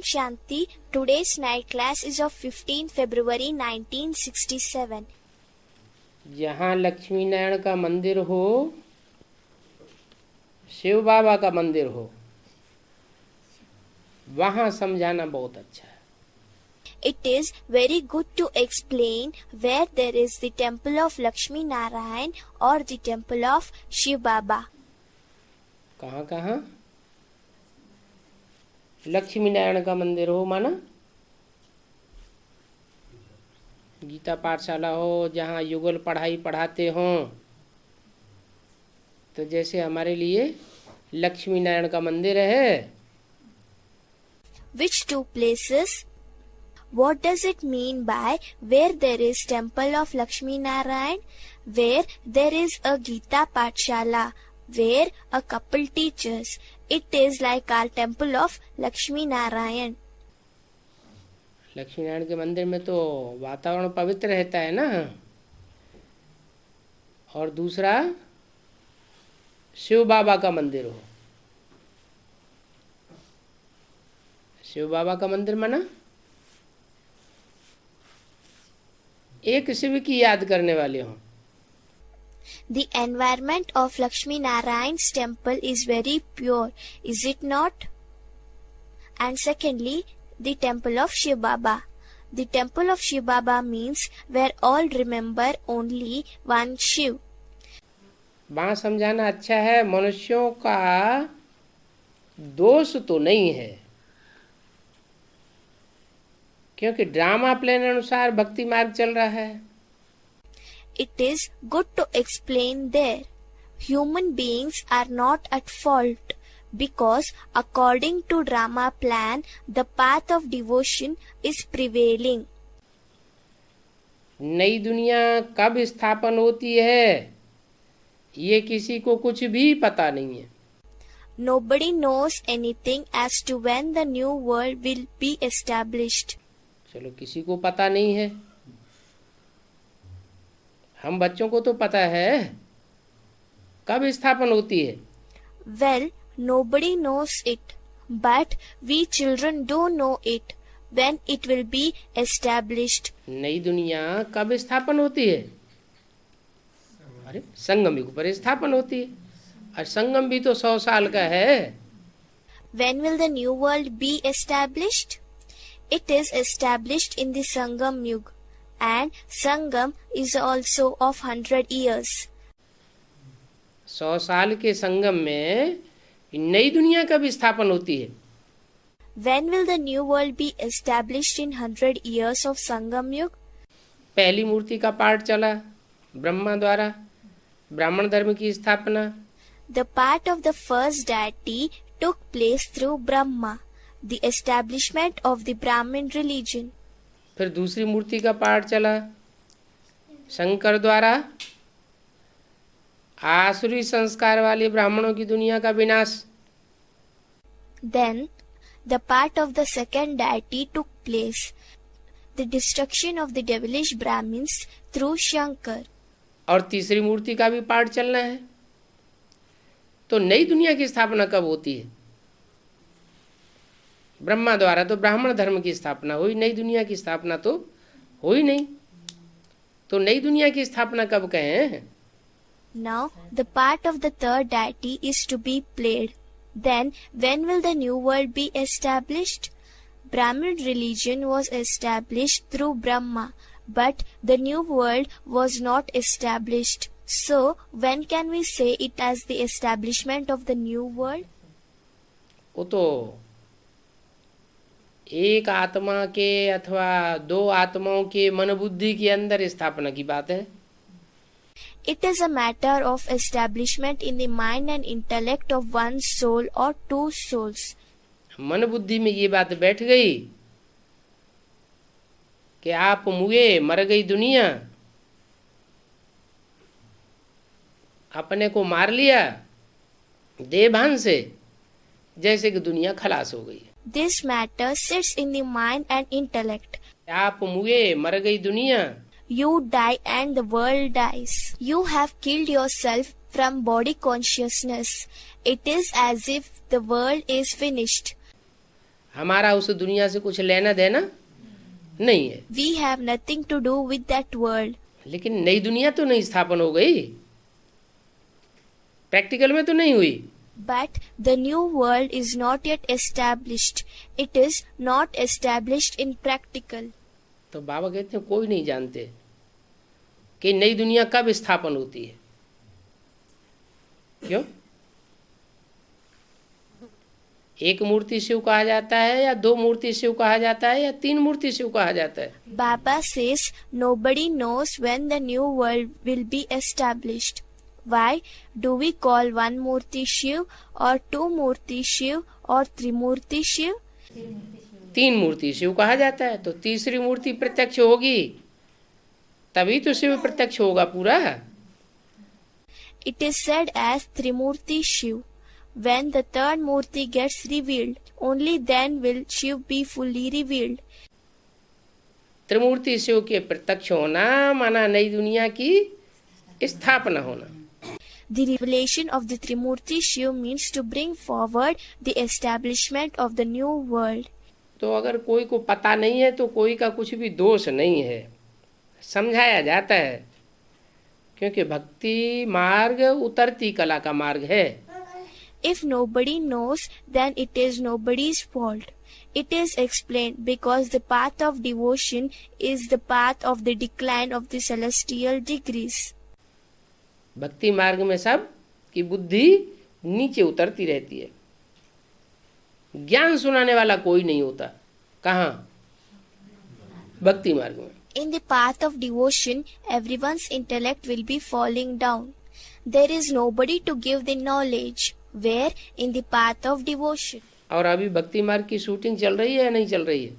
Shanti. Today's night class is of 15 February 1967. जहाँ लक्ष्मी नारायण का मंदिर हो, शिव बाबा का मंदिर हो, वहाँ समझाना बहुत अच्छा है. It is very good to explain where there is the temple of Lakshmi Narayan or the temple of Shiv Baba. कहाँ कहाँ लक्ष्मी नारायण का मंदिर हो, माना गीता पाठशाला हो, जहाँ युगल पढ़ाई पढ़ाते हों, तो जैसे हमारे लिए लक्ष्मी नारायण का मंदिर है. Which two places? What does it mean by where there is temple of Lakshmi Narayan, where there is a Gita Pathshala, where a couple teaches? It is like our temple of Lakshmi Narayan. Lakshmi Narayan के मंदिर में तो वातावरण पवित्र रहता है ना. और दूसरा शिव बाबा का मंदिर हो. शिव बाबा का मंदिर माना एक शिव की याद करने वाले हों. The environment of Lakshmi Narayan's temple is very pure, is it not? And secondly, the temple of Shiv Baba. The temple of Shiv Baba means where all remember only one Shiv. वहाँ समझाना अच्छा है. मनुष्यों का दोष तो नहीं है, क्योंकि ड्रामा प्लान अनुसार भक्ति मार्ग चल रहा है. It is good to explain there. Human beings are not at fault because according to drama plan, the path of devotion is prevailing. नई दुनिया कब स्थापन होती है, ये किसी को कुछ भी पता नहीं है. Nobody knows anything as to when the new world will be established. चलो, किसी को पता नहीं है. हम बच्चों को तो पता है कब स्थापन होती है. Well, nobody knows it, but we children do know it, when it will be established. नई दुनिया कब स्थापन होती है? अरे, संगम युग पर स्थापन होती है. और संगम भी तो 100 साल का है. When will the new world be established? It is established in the Sangam Yuga, and Sangam is also of 100 years. 100 साल के संगम में नई दुनिया कब स्थापन होती है? When will the new world be established in 100 years of Sangam Yuga? पहली मूर्ति का पाठ चला ब्रह्मा द्वारा, ब्राह्मण धर्म की स्थापना. The part of the first deity took place through Brahma, the establishment of the Brahmin religion. फिर दूसरी मूर्ति का पाठ चला शंकर द्वारा, आसुरी संस्कार वाले ब्राह्मणों की दुनिया का विनाश. Then the part of the second deity took place, the destruction of the devilish Brahmins through Shankar. और तीसरी मूर्ति का भी पाठ चलना है. तो नई दुनिया की स्थापना कब होती है? ब्रह्मा द्वारा तो ब्राह्मण धर्म की स्थापना हुई, नई दुनिया की स्थापना तो हुई नहीं. तो नई दुनिया की स्थापना कब कहें? Now the part of the third deity is to be played. Then when will the new world be established? Brahmin religion was established through Brahma, but the new world was not established. So when can we say it as the establishment of the new world? वो तो एक आत्मा के अथवा 2 आत्माओं के मन बुद्धि के अंदर स्थापना की बात है. It is a matter of establishment in the mind and intellect of one soul or 2 souls. मन बुद्धि में ये बात बैठ गई कि आप मुए, मर गई दुनिया, अपने को मार लिया देवभान से, जैसे कि दुनिया खलास हो गई. This matter sits in the mind and intellect. आप मुए, मर गई दुनिया. You die and the world dies. You have killed yourself from body consciousness. It is as if the world is finished. हमारा उस दुनिया से कुछ लेना देना नहीं है। We have nothing to do with that world. लेकिन नई दुनिया तो नहीं स्थापन हो गई, प्रैक्टिकल में तो नहीं हुई। But the new world is not yet established. It is not established in practical. तो बाबा कहते हैं कोई नहीं जानते कि नई दुनिया कब स्थापन होती है। क्यों? एक मूर्ति शिव कहा जाता है या दो मूर्ति शिव कहा जाता है या तीन मूर्ति शिव कहा जाता है? Baba says nobody knows when the new world will be established. Why do we call one Murti Shiv or two Murti Shiv or Trimurti Shiv? तीन मूर्ति शिव कहा जाता है, तो तीसरी मूर्ति प्रत्यक्ष होगी तभी तो शिव प्रत्यक्ष होगा पूरा। It is said as Trimurti Shiv. When the third Murti gets revealed, only then will Shiv be fully revealed. त्रिमूर्ति शिव के प्रत्यक्ष होना माना नई दुनिया की स्थापना होना। The revelation of the Trimurti Shiv means to bring forward the establishment of the new world. तो अगर कोई को पता नहीं है तो कोई का कुछ भी दोष नहीं है, समझाया जाता है, क्योंकि भक्ति मार्ग उतरती कला का मार्ग है। If nobody knows, then it is nobody's fault. It is explained because the path of devotion is the path of the decline of the celestial degrees. भक्ति मार्ग में सब की बुद्धि नीचे उतरती रहती है, ज्ञान सुनाने वाला कोई नहीं होता। कहाँ? भक्ति मार्ग में। In the path of devotion, everyone's intellect will be falling down. There is nobody to give the knowledge. Where? In the path of devotion. और अभी भक्ति मार्ग की शूटिंग चल रही है या नहीं चल रही है?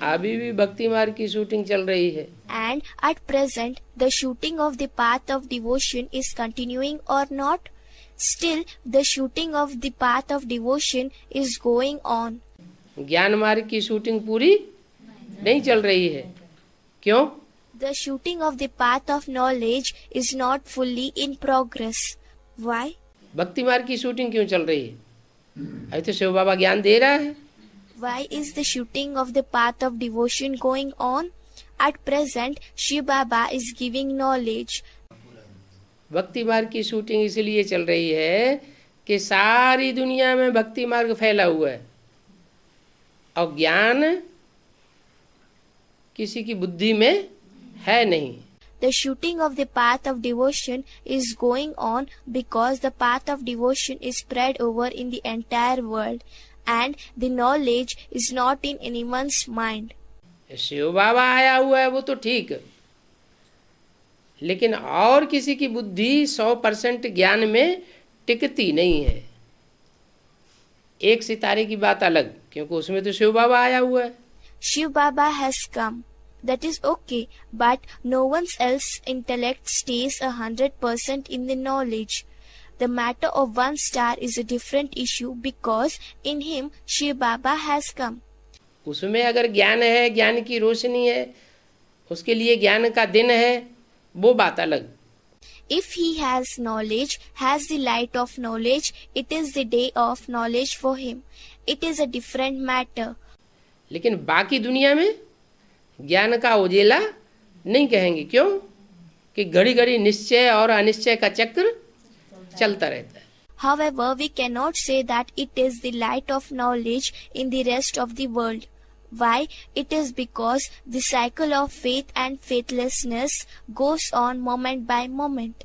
अभी भी भक्ति मार्ग की शूटिंग चल रही है। And at present, the shooting of the path of devotion is continuing or not? Still, the shooting of the path of devotion is going on. ज्ञान मार्ग की शूटिंग पूरी नहीं चल रही है। क्यों? The shooting of the path of knowledge is not fully in progress. Why? भक्ति मार्ग की शूटिंग क्यों चल रही है? अभी तो शिव बाबा ज्ञान दे रहा है। Why is the shooting of the path of devotion going on? At present, Shiv Baba is giving knowledge. भक्ति मार्ग की शूटिंग इसलिए चल रही है कि सारी दुनिया में भक्ति मार्ग फैला हुआ है और ज्ञान किसी की बुद्धि में है नहीं। The shooting of the path of devotion is going on because the path of devotion is spread over in the entire world and the knowledge is not in anyone's mind. Shiv बाबा आया हुआ है वो तो ठीक, लेकिन और किसी की बुद्धि 100% ज्ञान में टिकती नहीं है। एक सितारे की बात अलग, क्योंकि उसमें तो शिव बाबा आया हुआ है। Shiv Baba has come. That is okay, but no one's else intellect stays 100% in the knowledge. The matter of one star is a different issue because in him Shiv Baba has come. उसमें अगर ज्ञान है, ज्ञान की रोशनी है, उसके लिए ज्ञान का दिन है, वो बात अलग। If he has knowledge, has the light of knowledge, it is the day of knowledge for him. It is a different matter. लेकिन बाकी दुनिया में ज्ञान का उजेला नहीं कहेंगे। क्यों? कि घड़ी घड़ी निश्चय और अनिश्चय का चक्र चलता रहता है। However, we cannot say that it is the light of knowledge in the rest of the world. Why? It is because the cycle of faith and faithlessness goes on moment by moment.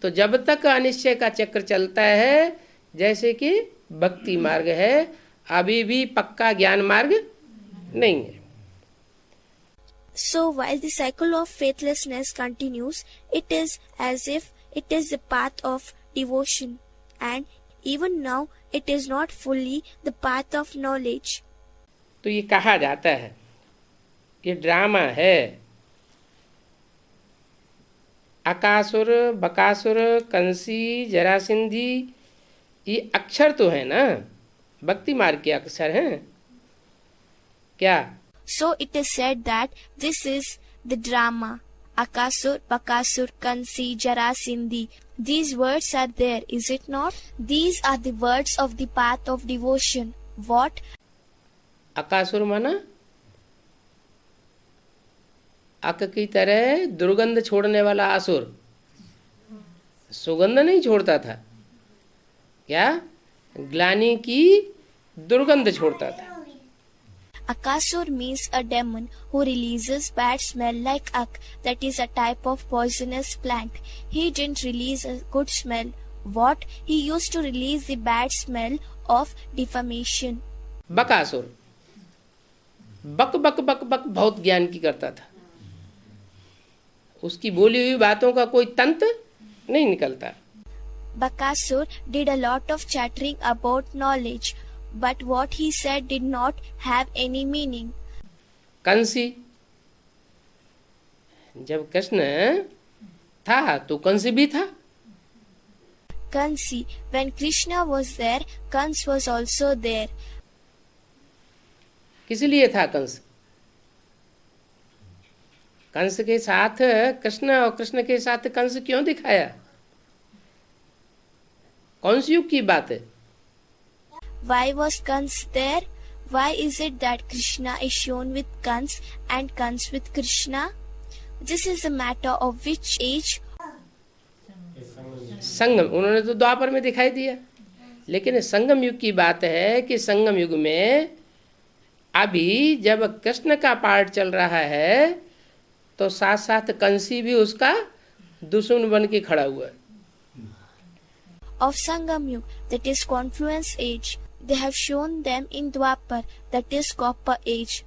तो जब तक अनिश्चय का चक्र चलता है, जैसे कि भक्ति मार्ग है, अभी भी पक्का ज्ञान मार्ग नहीं है। So while the cycle of faithlessness continues, it is as if it is the path of devotion, and even now it is not fully the path of knowledge. तो ये कहा जाता है, ये ड्रामा है। अकासुर, बकासुर, कंसी, जरासिंधी, ये अक्षर तो है ना, भक्ति मार्ग के अक्षर हैं क्या? So it is said that this is the drama. Akasur, Bakasur, Kansi, Jarasindhi. These words are there, is it not? These are the words of the path of devotion. What? अकासुर माना अक की तरह दुर्गंध छोड़ने वाला असुर, सुगंध नहीं छोड़ता था, क्या ग्लानि की दुर्गंध छोड़ता था। Akasur means a demon who releases bad smell like ak, that is a type of poisonous plant. He didn't release a good smell. What? He used to release the bad smell of defamation. Bakasur बक बक बक बक बहुत ज्ञान की करता था, उसकी बोली हुई बातों का कोई तंत्र नहीं निकलता। Bakasur did a lot of chattering about knowledge, but what he said did not have any meaning. Kansi, जब कृष्ण था तो कंस भी था। Kansi, when Krishna was there, Kans was also there. किस लिए था कंस? कंस के साथ कृष्ण और कृष्ण के साथ कंस क्यों दिखाया? कौन सी युग की बात है? Why was Kans there? Why is it that Krishna is shown with Kans and Kans with Krishna? This is a matter of which age? संगम, उन्होंने तो द्वापर में दिखाई दिया, लेकिन संगम युग की बात है कि संगम युग में अभी जब कृष्ण का पार्ट चल रहा है तो साथ साथ कंसी भी उसका दुश्मन बन के खड़ा हुआ है। Of Sangam Yug, that is confluence age. They have shown them in Dwapar, that is copper age.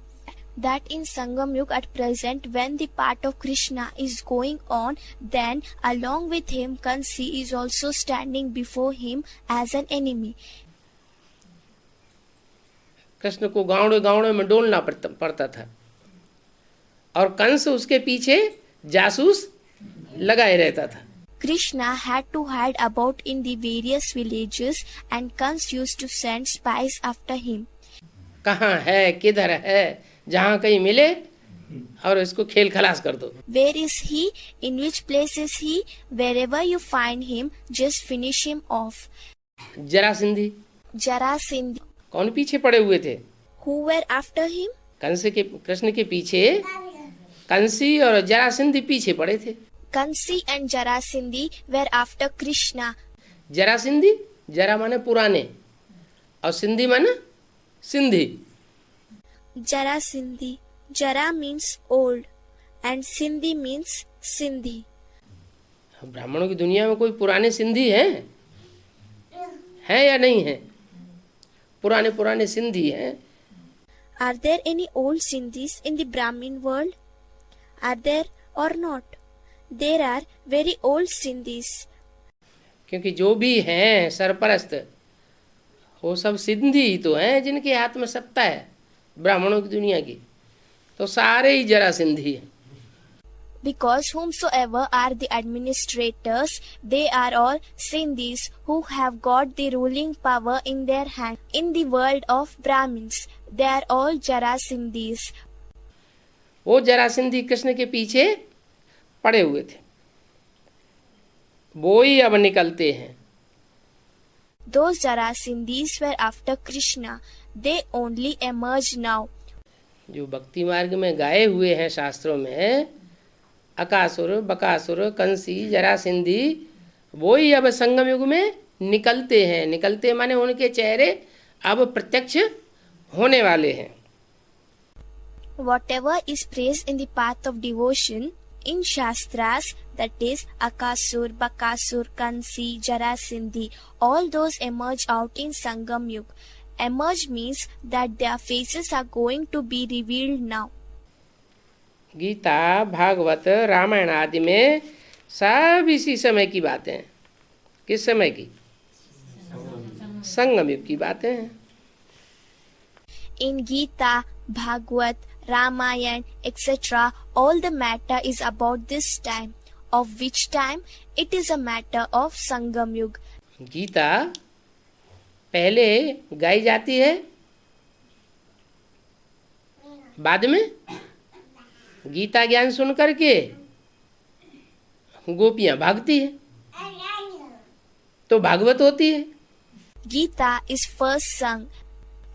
That in Sangam Yug at present, when the part of Krishna is going on, then along with him Kansi is also standing before him as an enemy. Krishna को गाँव गाँव में डोलना पड़ता था और कंस उसके पीछे जासूस लगाए रहता था। Krishna had to hide about in the various villages and Kans used to send spies after him. कहाँ है, किधर है, जहाँ कहीं मिले और इसको खेल खलास कर दो। Where is he? In which place is he? Wherever you find him, just finish him off. जरासंधी, Jarasindh. कौन पीछे पड़े हुए थे? Who were after him? Kans के, कृष्ण के पीछे कंसी और जरासंधी पीछे पड़े थे। Kansi and Jarasindhi were after Krishna. जरासंधी, जरा माने पुराने और सिंधी माने Sindhi. Jarasindhi. Jara means old and Sindhi means Sindhi. ब्राह्मणों की दुनिया में कोई पुराने सिंधी हैं? हैं या नहीं हैं? पुराने पुराने सिंधी हैं। Are there any old Sindhis in the Brahmin world? Are there or not? There are very old Sindhis. क्योंकि जो भी हैं सरपरस्त वो सब सिंधी ही तो हैं जिनके हाथ में सत्ता है ब्राह्मणों की दुनिया की, तो सारे ही जरा सिंधी हैं। Because whomsoever are the administrators, they are all Sindhis who have got the ruling power in their hand. In the world of Brahmins, they are all Jarasindhis. वो जरासंधी कृष्ण के पीछे पड़े हुए थे, वो ही अब निकलते हैं। Those Jarasindhis were after Krishna. They only emerge now. जो भक्ति मार्ग में गाए हुए हैं शास्त्रों में, अकासुर, बकासुर, कंसी, जरासिंधी, वो ही अब संगम युग में निकलते हैं। निकलते माने उनके चेहरे अब प्रत्यक्ष होने वाले हैं। Whatever is praised in the path of devotion in Shastras, that is Akasur, Bakasur, Kansi, Jarasindhi, all those emerge out in Sangam Yug. Emerge means that their faces are going to be revealed now. Gita, Bhagavat, Ramayan आदि में सब इसी समय की बातें हैं। किस समय की? संगम युग की बातें हैं। In Gita, Bhagavad, Ramayana, etc., all the matter is about this time. Of which time? It is a matter of Sangam Yug. Gita पहले गाई जाती है, बाद में गीता ज्ञान सुन करके गोपियां भागती है। तो भागवत होती है। Gita is first sung,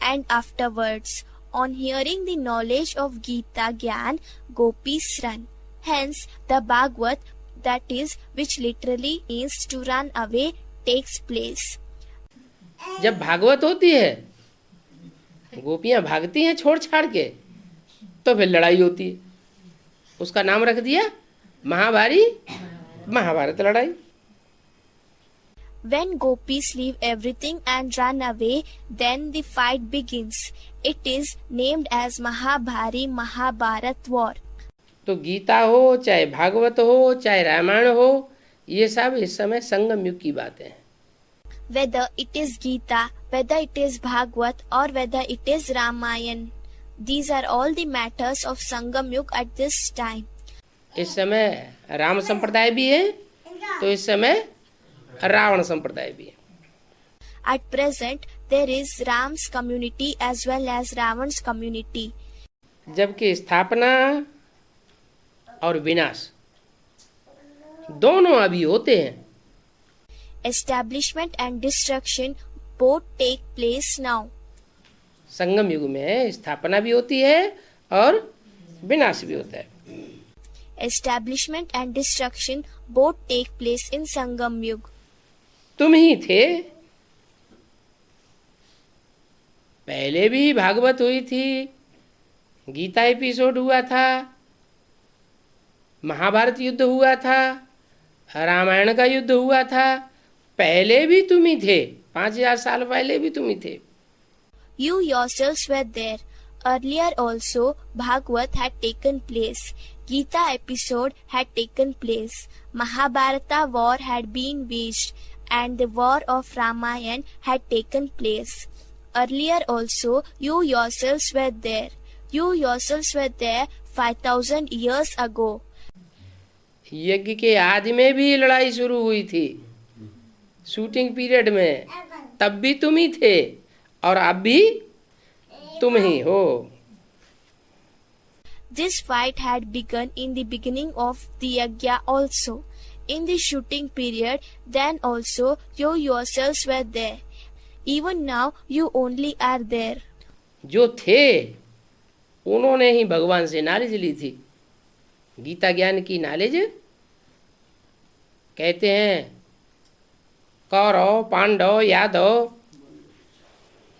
and afterwards, on hearing the knowledge of Gita Gyan, gopis run. Hence, the Bhagavad, that is, which literally means to run away, takes place. जब भागवत होती है, गोपियां भागती हैं छोड़ छाड़ के, तो फिर लड़ाई होती है। उसका नाम रख दिया महाभारत लड़ाई। When gopis leave everything and run away, then the fight begins. It is named as Mahabharat war. तो गीता हो, चाहे भागवत हो, चाहे रामायण हो, ये सब इस समय संगम युग की बातें हैं। Whether it is Gita, whether it is Bhagavad, or whether it is Ramayana, these are all the matters of Sangam Yuga at this time. इस समय राम संप्रदाय भी है, तो इस समय रावण संप्रदाय भी है। At present, there is Ram's community as well as Ravan's community. जबकि स्थापना और विनाश दोनों अभी होते हैं। Establishment and destruction both take place now. संगम युग में स्थापना भी होती है और विनाश भी होता है। Establishment and destruction both take place in Sangam Yuga. तुम ही थे, पहले भी भागवत हुई थी, गीता एपिसोड हुआ था, महाभारत युद्ध हुआ था, रामायण का युद्ध हुआ था, पहले भी तुम ही थे, 5000 साल पहले भी तुम ही थे। You yourselves were there. Earlier also, Bhagavad had taken place. Gita episode had taken place. Mahabharata war had been waged, and the war of Ramayana had taken place. Earlier also, you yourselves were there. You yourselves were there 5000 years ago. यज्ञ के आदि में भी लड़ाई शुरू हुई थी, shooting period में, तब भी तुम ही थे और अब भी तुम ही हो। This fight had begun in the beginning of the yajna also. In the shooting period, then also you yourselves were there. Even now you only are there. जो थे उन्होंने ही भगवान से नॉलेज ली थी, गीता ज्ञान की नॉलेज। कहते हैं कौरव, पांडव, यादव,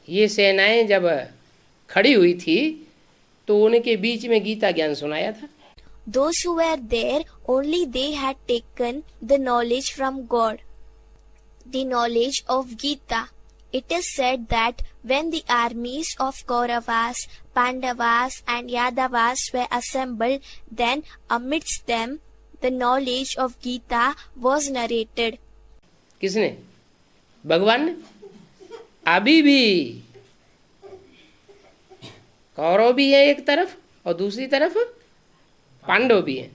ये सेनाएं जब खड़ी हुई थी तो उनके बीच में गीता ज्ञान सुनाया था। Those who were there, only they had taken the knowledge from God, the knowledge of Gita. It is said that when the armies of Kauravas, Pandavas and Yadavas were assembled, then amidst them the knowledge of Gita was narrated. किसने? भगवान ने। अभी भी कौरव भी है एक तरफ और दूसरी तरफ पांडव भी हैं।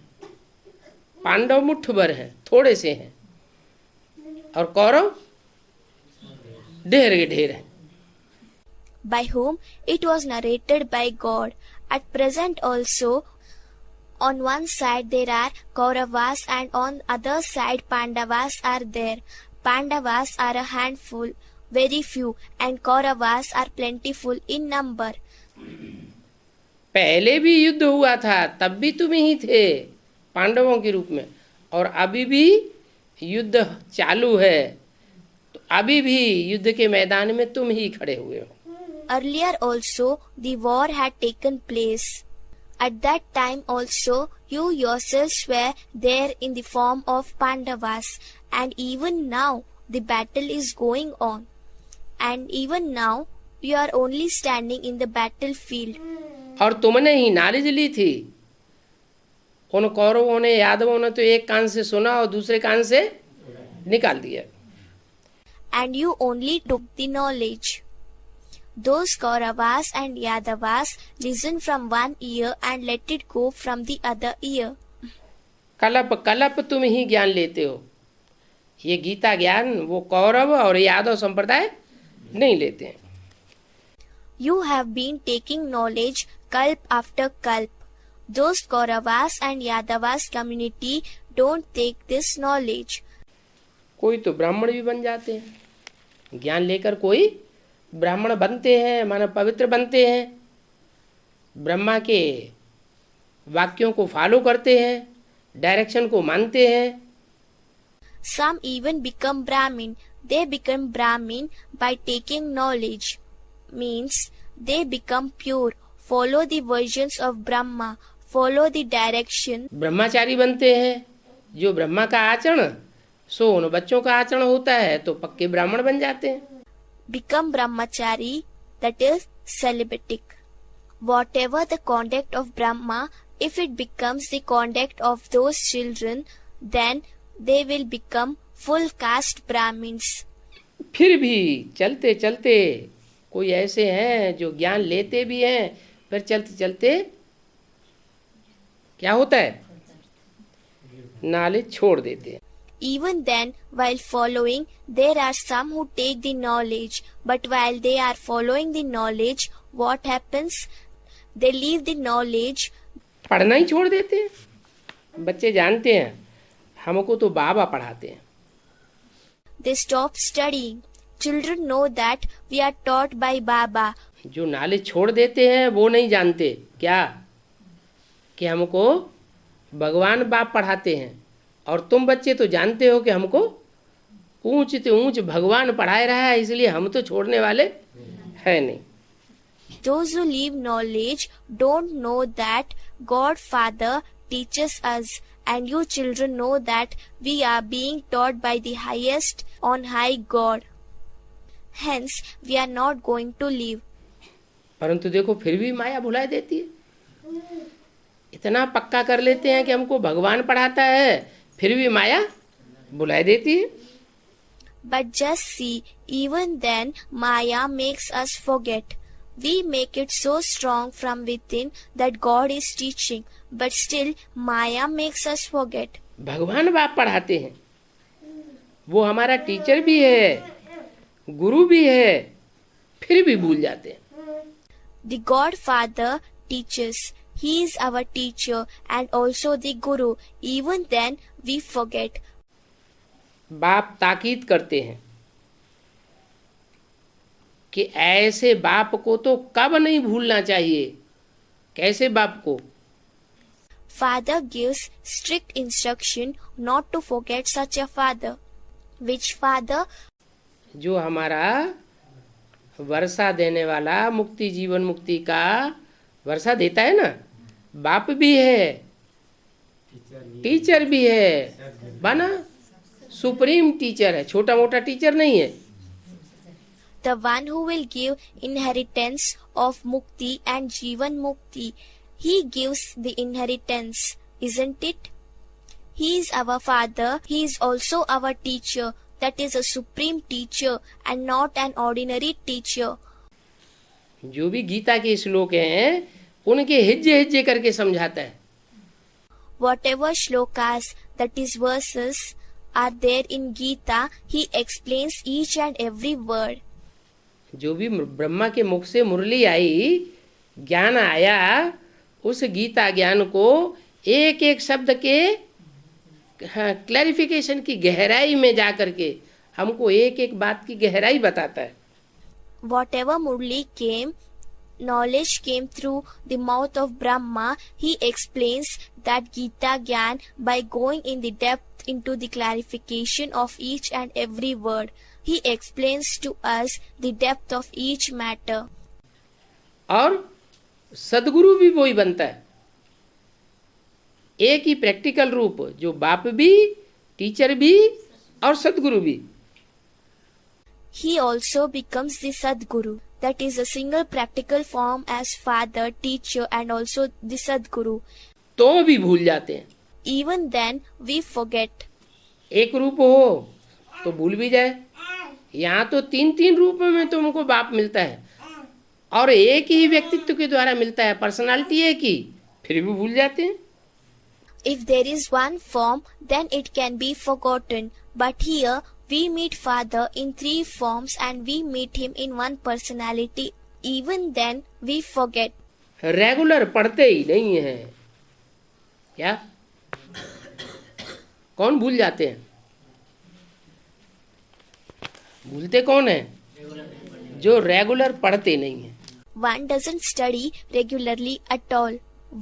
पांडव मुट्ठ भर हैं, थोड़े से हैं, और कौरव ढेर के ढेर हैं। By whom it was narrated by God. At present also, on one side there are Kauravas and on other side Pandavas are there. Pandavas are a handful, very few, and Kauravas are plentiful in number. पहले भी युद्ध हुआ था, तब भी तुम ही थे पांडवों के रूप में, और अभी भी युद्ध चालू है, तो अभी भी युद्ध के मैदान में तुम ही खड़े हुए हो। Earlier also the war had taken place. At that time also you yourselves were there in the form of Pandavas, and even now the battle is going on, and even now you are only standing in the battlefield. और तुमने ही knowledge ली थी। उन कौरवों ने, यादवों ने तो एक कान से सुना और दूसरे कान से निकाल दिया। And you only took the knowledge. Those Kauravas and Yadavas listened from one ear and let it go from the other ear. कलप कलप तुम ही ज्ञान लेते हो। ये गीता ज्ञान वो कौरव और यादव संप्रदाय नहीं लेते हैं। You have been taking knowledge kalp after kalp. Those Kauravas and Yadavas community don't take this knowledge. कोई तो ब्राह्मण भी बन जाते हैं, ज्ञान लेकर कोई ब्राह्मण बनते हैं, मानो पवित्र बनते हैं, ब्रह्मा के वाक्यों को फॉलो करते हैं, डायरेक्शन को मानते हैं। Some even become Brahmin. They become Brahmin by taking knowledge. Means they become pure, follow the versions of Brahma, follow the direction. ब्रह्मचारी बनते हैं, जो ब्रह्मा का आचरण सो उन बच्चों का आचरण होता है, तो पक्के ब्राह्मण बन जाते हैं। Become Brahmachari, that is celibatic. Whatever the conduct of Brahma, if it becomes the conduct of those children, then they will become full caste Brahmins. फिर भी चलते चलते कोई ऐसे हैं जो ज्ञान लेते भी हैं, फिर चलते चलते क्या होता है, नॉलेज छोड़ देते हैं। Even then, while following, there are some who take the knowledge, but while they are following the knowledge, what happens? They leave the knowledge. पढ़ना ही छोड़ देते हैं। बच्चे जानते हैं हमको तो बाबा पढ़ाते हैं। They stop studying. Children know that we are taught by Baba. जो नॉलेज छोड़ देते हैं वो नहीं जानते क्या कि हमको भगवान बाप पढ़ाते हैं, और तुम बच्चे तो जानते हो कि हमको ऊंच से ऊंच भगवान पढ़ाए रहा है, इसलिए हम तो छोड़ने वाले है नहीं। Those who leave knowledge don't know that God Father teaches us, and you children know that we are being taught by the highest on high God. Hence, we are not going to leave. परंतु देखो फिर भी माया भुला देती है। इतना पक्का कर लेते हैं कि हमको भगवान पढ़ाता है, फिर भी माया भुला देती है। But just see, even then, Maya makes us forget. We make it so strong from within that God is teaching, but still Maya makes us forget. भगवान बाप पढ़ाते हैं, वो हमारा टीचर भी है, गुरु भी है, फिर भी भूल जाते हैं। The Godfather teaches. He is our teacher and also the Guru. Even then, we forget. बाप ताकीद करते हैं कि ऐसे बाप को तो कब नहीं भूलना चाहिए। कैसे बाप को? Father gives strict instruction not to forget such a father. Which father? जो हमारा वर्षा देने वाला, मुक्ति जीवन मुक्ति का वर्षा देता है ना, बाप भी है, टीचर भी है, बना सुप्रीम टीचर है, छोटा मोटा टीचर नहीं है। The one who will give inheritance of Mukti and Jivan Mukti. He gives the inheritance, isn't it? He is our father. He is also our teacher. That is a supreme teacher and not an ordinary teacher. जो भी गीता के श्लोक हैं उनके हिज्जे हिज्जे करके समझाता है। Whatever shlokas, that is verses, are there in Gita, he explains each and every word. जो भी ब्रह्मा के मुख से मुरली आई, ज्ञान आया, उस गीता ज्ञान को एक एक शब्द के क्लैरिफिकेशन की गहराई में जा करके हमको एक एक बात की गहराई बताता है। Whatever Murli came, knowledge came through the mouth of Brahma. He explains that Gita Gyan by going in the depth into the clarification of each and every word. He explains to us the depth of each matter. और सदगुरु भी वही बनता है, एक ही practical रूप, जो बाप भी, टीचर भी और सदगुरु भी। He also becomes the Sadguru. That is a single practical form as father, teacher and also the Sadguru. तो भी भूल जाते हैं। Even then we forget. एक रूप हो तो भूल भी जाए, यहाँ तो तीन तीन रूप में तुमको बाप मिलता है और एक ही व्यक्तित्व के द्वारा मिलता है, पर्सनालिटी एक ही, फिर भी भूल जाते हैं। If there is one form, then it can be forgotten. But here we meet Father in three forms and we meet him in one personality. Even then we forget. Regular पढ़ते ही नहीं है क्या? कौन भूल जाते हैं? भूलते कौन है? जो रेगुलर पढ़ते नहीं है। One doesn't study regularly at all.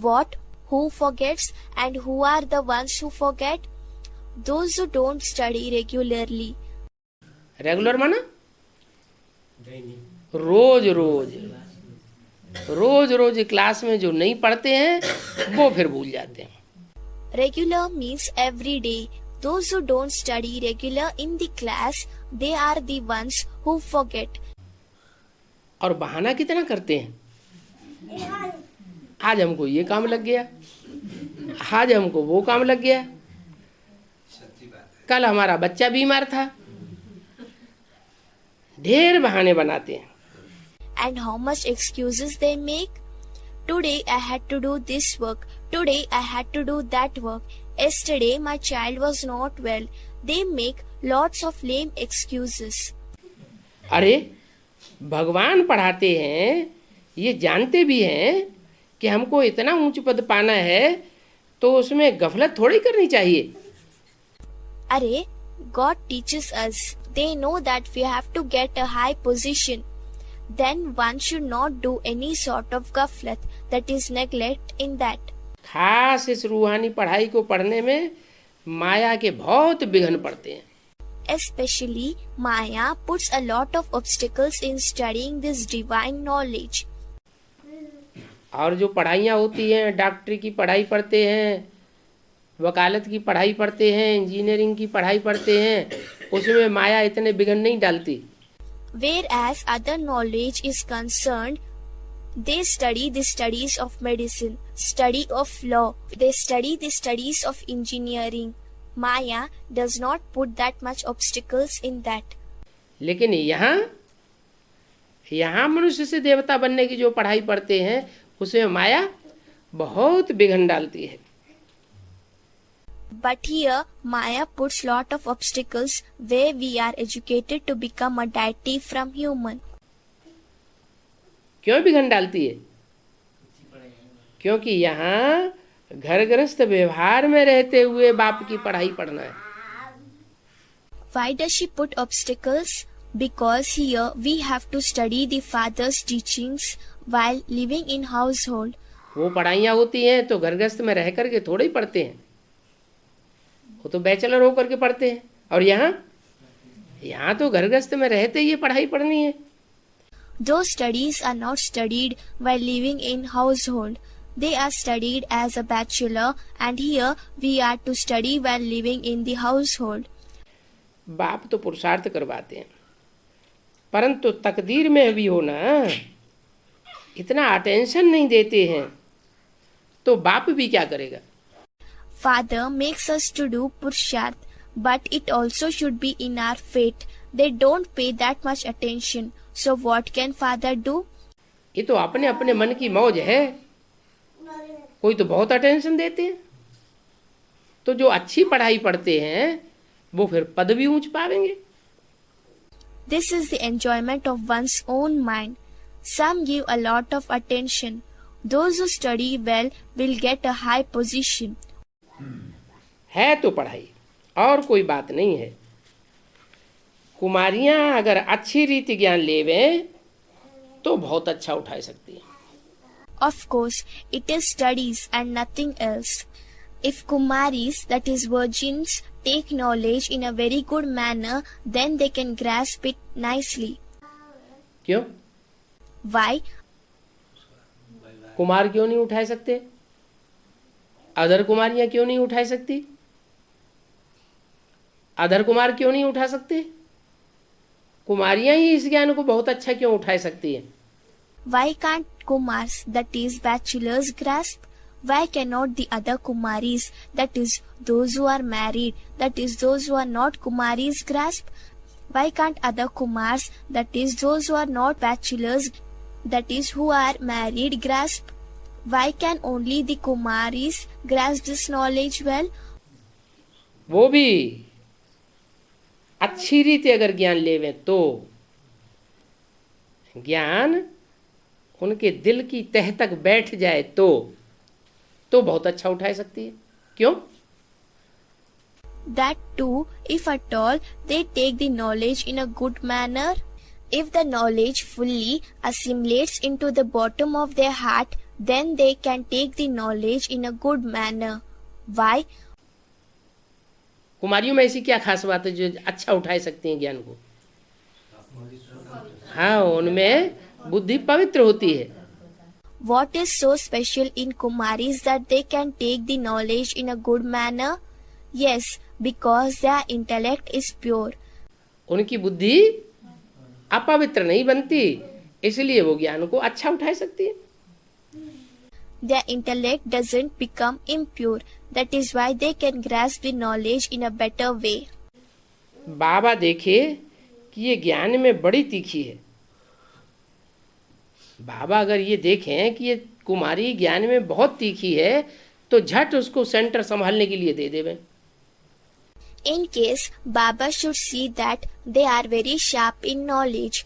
What? Who forgets? And who are the ones who forget? Those who don't study regularly. Regular माना रोज रोज रोज रोज क्लास में जो नहीं पढ़ते हैं वो फिर भूल जाते हैं। Regular means every day. Those who don't study regular in the class, they are the ones who forget. और बहाना कितना करते हैं, आज हमको ये काम लग गया, आज हमको वो काम लग गया, कल हमारा बच्चा बीमार था, ढेर बहाने बनाते हैं। And how much excuses they make? Today I had to do this work. Today I had to do that work. Yesterday my child was not well. They make lots of lame excuses. अरे भगवान पढ़ाते हैं, ये जानते भी हैं कि हमको इतना ऊंच पद पाना है, तो उसमें गफलत थोड़ी करनी चाहिए। अरे God teaches us. They know that we have to get a high position. Then one should not do any sort of gaflat, that is neglect in that. खास इस रूहानी पढ़ाई को पढ़ने में माया के बहुत विघ्न पड़ते हैं। Especially, Maya puts a lot of obstacles in studying this divine knowledge. और जो पढ़ाइयाँ होती हैं, डॉक्टरी की पढ़ाई पढ़ते हैं, वकालत की पढ़ाई पढ़ते हैं, इंजीनियरिंग की पढ़ाई पढ़ते हैं, उसमें माया इतने विघ्न नहीं डालती। Whereas other knowledge is concerned, they study the studies of medicine, study of law, they study the studies of engineering. Maya does not put that much obstacles in that. लेकिन यहाँ मनुष्य से देवता बनने की जो पढ़ाई पढ़ते हैं, उसमें माया बहुत विघ्न डालती है। But here, Maya puts lot of obstacles where we are educated to become a deity from human. क्यों विघ्न डालती है? क्योंकि यहाँ घर गृहस्थ व्यवहार में रहते हुए बाप की पढ़ाई पढ़ना है। Why does she put obstacles? Because here we have to study the father's teachings while living in household. वो पढ़ाइयाँ होती हैं तो घर गृहस्थ में रह करके थोड़े ही पढ़ते हैं, वो तो बैचलर होकर के पढ़ते हैं। और यहाँ तो घर गृहस्थ में रहते ही ये पढ़ाई पढ़नी है। Those studies are not studied while living in household. They are studied as a bachelor, and here we are to study while living in the household. बाप तो पुरुषार्थ करवाते हैं, परंतु तकदीर में भी हो ना, इतना अटेंशन नहीं देते हैं, तो बाप भी क्या करेगा? Father makes us to do purusharth, but it also should be in our fate. They don't pay that much attention. So what can father do? ये तो अपने अपने मन की मौज है। कोई तो बहुत अटेंशन देते हैं, तो जो अच्छी पढ़ाई पढ़ते हैं वो फिर पद भी ऊंच पावेंगे। This is the enjoyment of one's own mind. Some give a lot of attention. Those who study well will get a high position. है तो पढ़ाई, और कोई बात नहीं है। कुमारियां अगर अच्छी रीति ज्ञान लेवें तो बहुत अच्छा उठा सकती हैं। Of course, it is studies and nothing else. If Kumaris, that is virgins, take knowledge in a very good manner, then they can grasp it nicely. क्यों? Why? कुमार क्यों नहीं उठा सकते? अदर कुमारियां क्यों नहीं उठा सकती? अदर कुमार क्यों नहीं उठा सकते? कुमारियां ही इस ज्ञान को बहुत अच्छा क्यों उठा सकती हैं? Why can't Kumars, that is bachelors, grasp? Why cannot the other Kumaris, that is those who are married, that is those who are not Kumaris, grasp? Why can't other Kumars, that is those who are not bachelors, that is who are married, grasp? Why can only the Kumaris grasp this knowledge well? वो भी अच्छी रीति अगर ज्ञान लेवें तो ज्ञान उनके दिल की तह तक बैठ जाए तो बहुत अच्छा उठा सकती है। क्यों? That too, if at all, they take the knowledge in a good manner. If the knowledge fully assimilates into the bottom of their heart, then they can take the knowledge in a good manner. Why? कुमारियों में ऐसी क्या खास बात है जो अच्छा उठा सकती हैं ज्ञान को? हाँ, उनमें बुद्धि पवित्र होती है. What is so special in Kumaris that they can take the knowledge in a good manner? Yes, because their intellect is pure. उनकी बुद्धि अपवित्र नहीं बनती, इसलिए वो ज्ञान को अच्छा उठा सकती है. Their intellect doesn't become impure. That is why they can grasp the knowledge in a better way. बाबा देखे कि ये ज्ञान में बड़ी तीखी है. बाबा अगर ये देखें कि ये कुमारी ज्ञान में बहुत तीखी है तो झट उसको सेंटर संभालने के लिए दे देवे. In case Baba should see that they are very sharp in knowledge.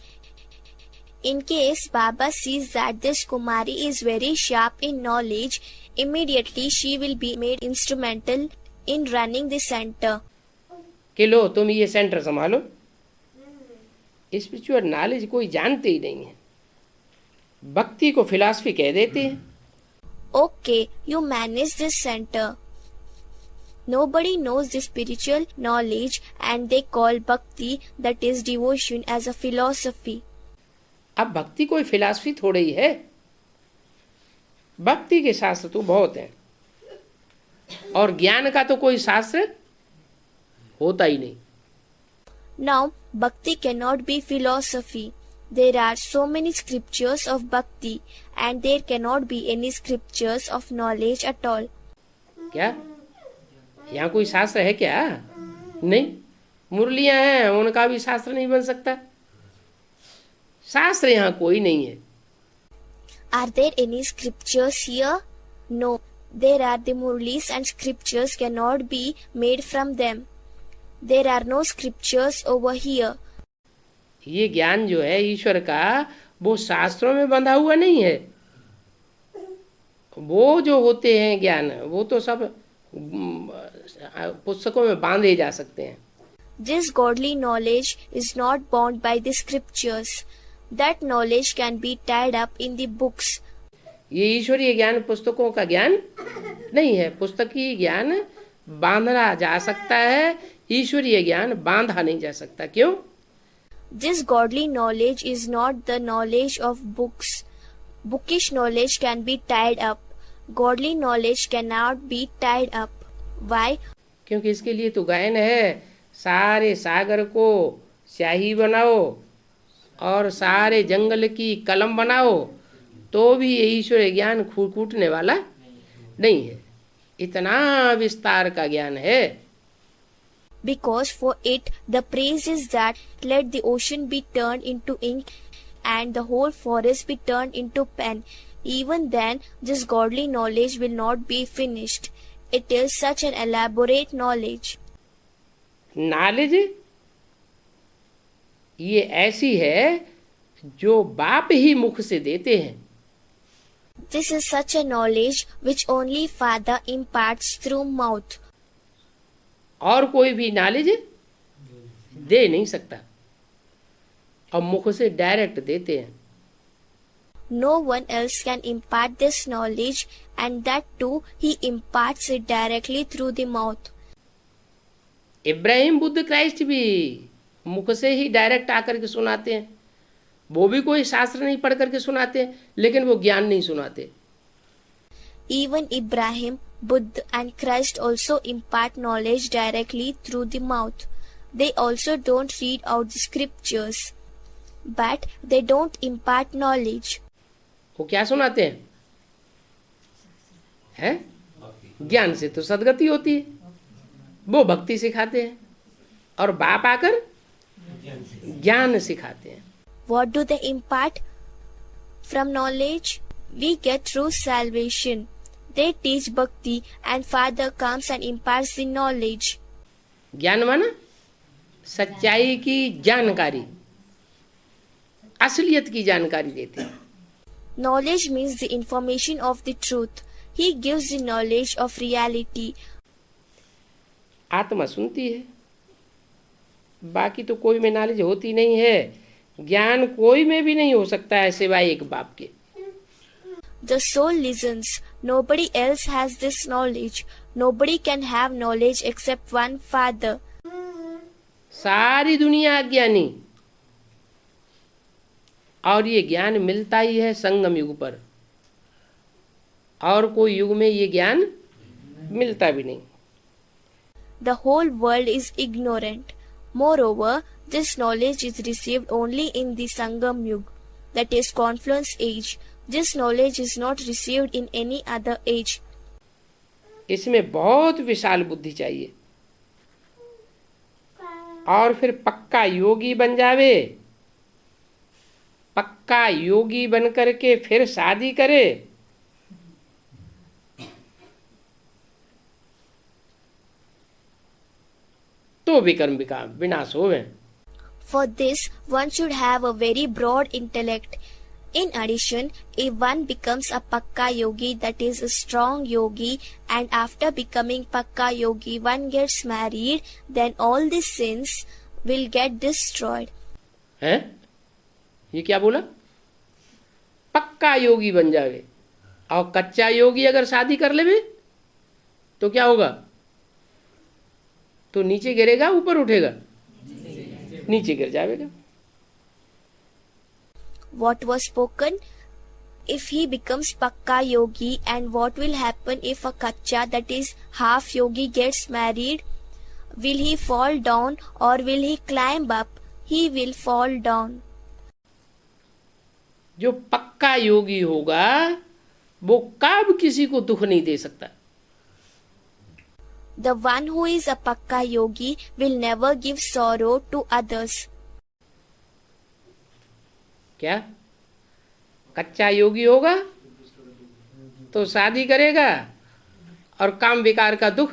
In case Baba sees that this Kumari is very sharp in knowledge, immediately she will be made instrumental in running the center. कि लो तुम ये centre संभालो. Spiritual knowledge कोई जानते ही नहीं है, भक्ति को फिलॉसफी कह देते हैं. Okay, you manage this center. Nobody knows the spiritual knowledge and they call bhakti, that is devotion, as a philosophy. अब भक्ति कोई फिलॉसफी थोड़ी ही है. भक्ति के शास्त्र तो बहुत हैं और ज्ञान का तो कोई शास्त्र होता ही नहीं. Now, bhakti cannot be philosophy. There are so many scriptures of bhakti and there cannot be any scriptures of knowledge at all. क्या यहाँ कोई शास्त्र है क्या? नहीं. मुरलियां हैं, उनका भी शास्त्र नहीं बन सकता. शास्त्र यहाँ कोई नहीं है. Are there any scriptures here? No. There are the murlis and scriptures cannot be made from them. There are no scriptures over here. ये ज्ञान जो है ईश्वर का, वो शास्त्रों में बंधा हुआ नहीं है. वो जो होते हैं ज्ञान, वो तो सब पुस्तकों में बांधे जा सकते हैं. This godly knowledge is not bound by the scriptures. That knowledge can be tied up in the books. ये ईश्वरीय ज्ञान पुस्तकों का ज्ञान नहीं है. पुस्तकीय ज्ञान बांधा जा सकता है, ईश्वरीय ज्ञान बांधा नहीं जा सकता. क्यों? This godly knowledge is not the knowledge of books. Bookish knowledge can be tied up. Godly knowledge cannot be tied up. Why? क्योंकि इसके लिए तो गायन है, सारे सागर को स्याही बनाओ और सारे जंगल की कलम बनाओ, तो भी ये ईश्वर ज्ञान कूटने वाला नहीं है. इतना विस्तार का ज्ञान है. Because for it the praise is that let the ocean be turned into ink and the whole forest be turned into pen. Even then this godly knowledge will not be finished. It is such an elaborate knowledge. Knowledge ये ऐसी है जो बाप ही मुख से देते हैं. This is such a knowledge which only Father imparts through mouth. और कोई भी नॉलेज दे नहीं सकता, और मुख से डायरेक्ट देते हैं. No one else can impart this knowledge, and that too he imparts it directly through the mouth. Ibrahim Buddha Christ भी मुख से ही डायरेक्ट आकर के सुनाते हैं. वो भी कोई शास्त्र नहीं पढ़ करके सुनाते हैं, लेकिन वो ज्ञान नहीं सुनाते. Even Ibrahim, Buddha and Christ also impart knowledge directly through the mouth. They also don't read out the scriptures, but they don't impart knowledge. वो क्या सुनाते हैं? ज्ञान से तो सदगति होती है. वो भक्ति सिखाते हैं और बाप आकर ज्ञान सिखाते हैं. What do they impart from knowledge? We get true salvation. They teach bhakti and Father comes and imparts the knowledge. ज्ञान माना सच्चाई की जानकारी, असलियत की जानकारी देते हैं. Knowledge means the information of the truth. He gives the knowledge of reality. आत्मा सुनती है, बाकी तो कोई में नॉलेज होती नहीं है। ज्ञान कोई में भी नहीं हो सकता है सिवाय एक बाप के। The soul listens. Nobody else has this knowledge. Nobody can have knowledge except one Father. सारी दुनिया अज्ञानी, और ये ज्ञान मिलता ही है संगम युग पर, और कोई युग में ये ज्ञान मिलता भी नहीं। The whole world is ignorant. Moreover, this knowledge is received only in the Sangam Yuga, that is confluence age. This knowledge is not received in any other age. इसमें बहुत विशाल बुद्धि चाहिए, और फिर पक्का योगी बन जावे। पक्का योगी बन करके फिर शादी करे, तो विकर्म विनाश होवे। For this, one should have a very broad intellect. In addition, if one becomes a Pakka Yogi, that is a strong yogi, and after becoming Pakka Yogi, one gets married, then all these sins will get destroyed. हैं? ये क्या बोला? पक्का योगी बन जावे, और कच्चा योगी अगर शादी कर लेवे तो क्या होगा? तो नीचे गिरेगा, ऊपर उठेगा? नीचे गिर जाएगा। What was spoken? If he becomes Pakka Yogi, and what will happen if a Kacha, that is half yogi, gets married? Will he fall down or will he climb up? He will fall down. जो पक्का योगी होगा वो कब किसी को दुख नहीं दे सकता। The one who is a Pakka Yogi will never give sorrow to others. क्या? कच्चा योगी होगा तो शादी करेगा और काम विकार का दुख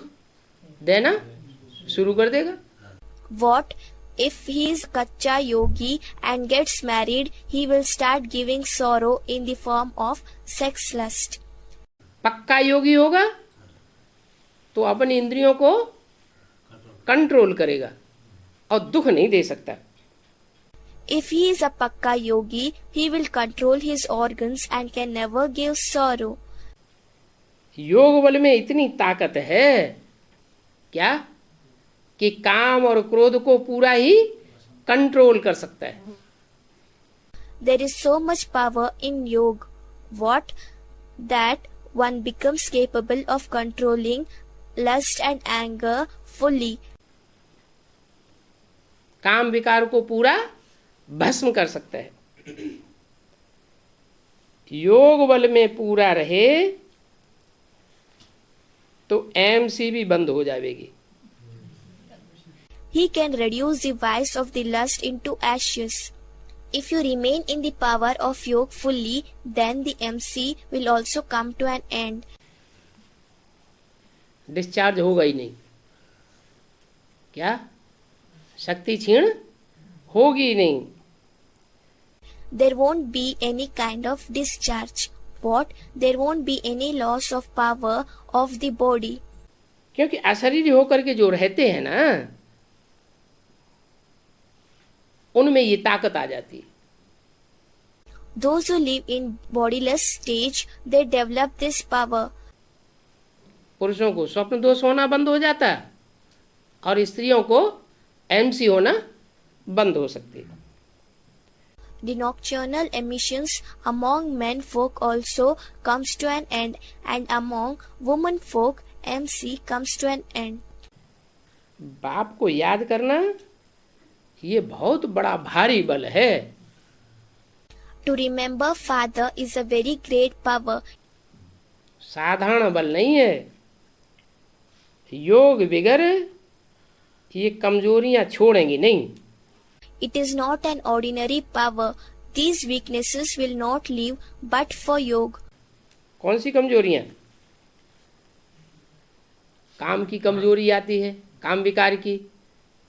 देना शुरू कर देगा। What if he is Kacha Yogi and gets married? He will start giving sorrow in the form of sex lust. पक्का योगी होगा तो अपनी इंद्रियों को कंट्रोल करेगा और दुख नहीं दे सकता। If he is a Pakka Yogi, he will control his organs and can never give sorrow. योग बल में इतनी ताकत है क्या कि काम और क्रोध को पूरा ही कंट्रोल कर सकता है। There is so much power in yoga, what that one becomes capable of controlling lust and anger fully. काम विकार को पूरा भस्म कर सकता है। योग बल में पूरा रहे तो एमसी भी बंद हो जाएगी। He can reduce the vice of the lust into ashes. If you remain in the power of yoga fully, then the MC will also come to an end. Discharge होगा ही नहीं। क्या? शक्ति क्षीण होगी नहीं। There won't be any kind of discharge. What? There won't be any loss of power of the body. क्योंकि अशरीरी होकर के जो रहते हैं ना, उनमें ये ताकत आ जाती है। Those who live in bodiless stage, they develop this power. पुरुषों को स्वप्न दोष होना बंद हो जाता है और स्त्रियों को एमसी होना बंद हो सकती है। The nocturnal emissions among men folk also comes to an end, and among women folk MC comes to an end. बाप को याद करना ये बहुत बड़ा भारी बल है। To remember Father is a very great power. साधारण बल नहीं है। योग बिगर ये कमजोरियां छोड़ेंगी नहीं। It is not an ordinary power. These weaknesses will not leave but for yoga. कौन सी कमजोरियां? काम की कमजोरी आती है, काम विकार की,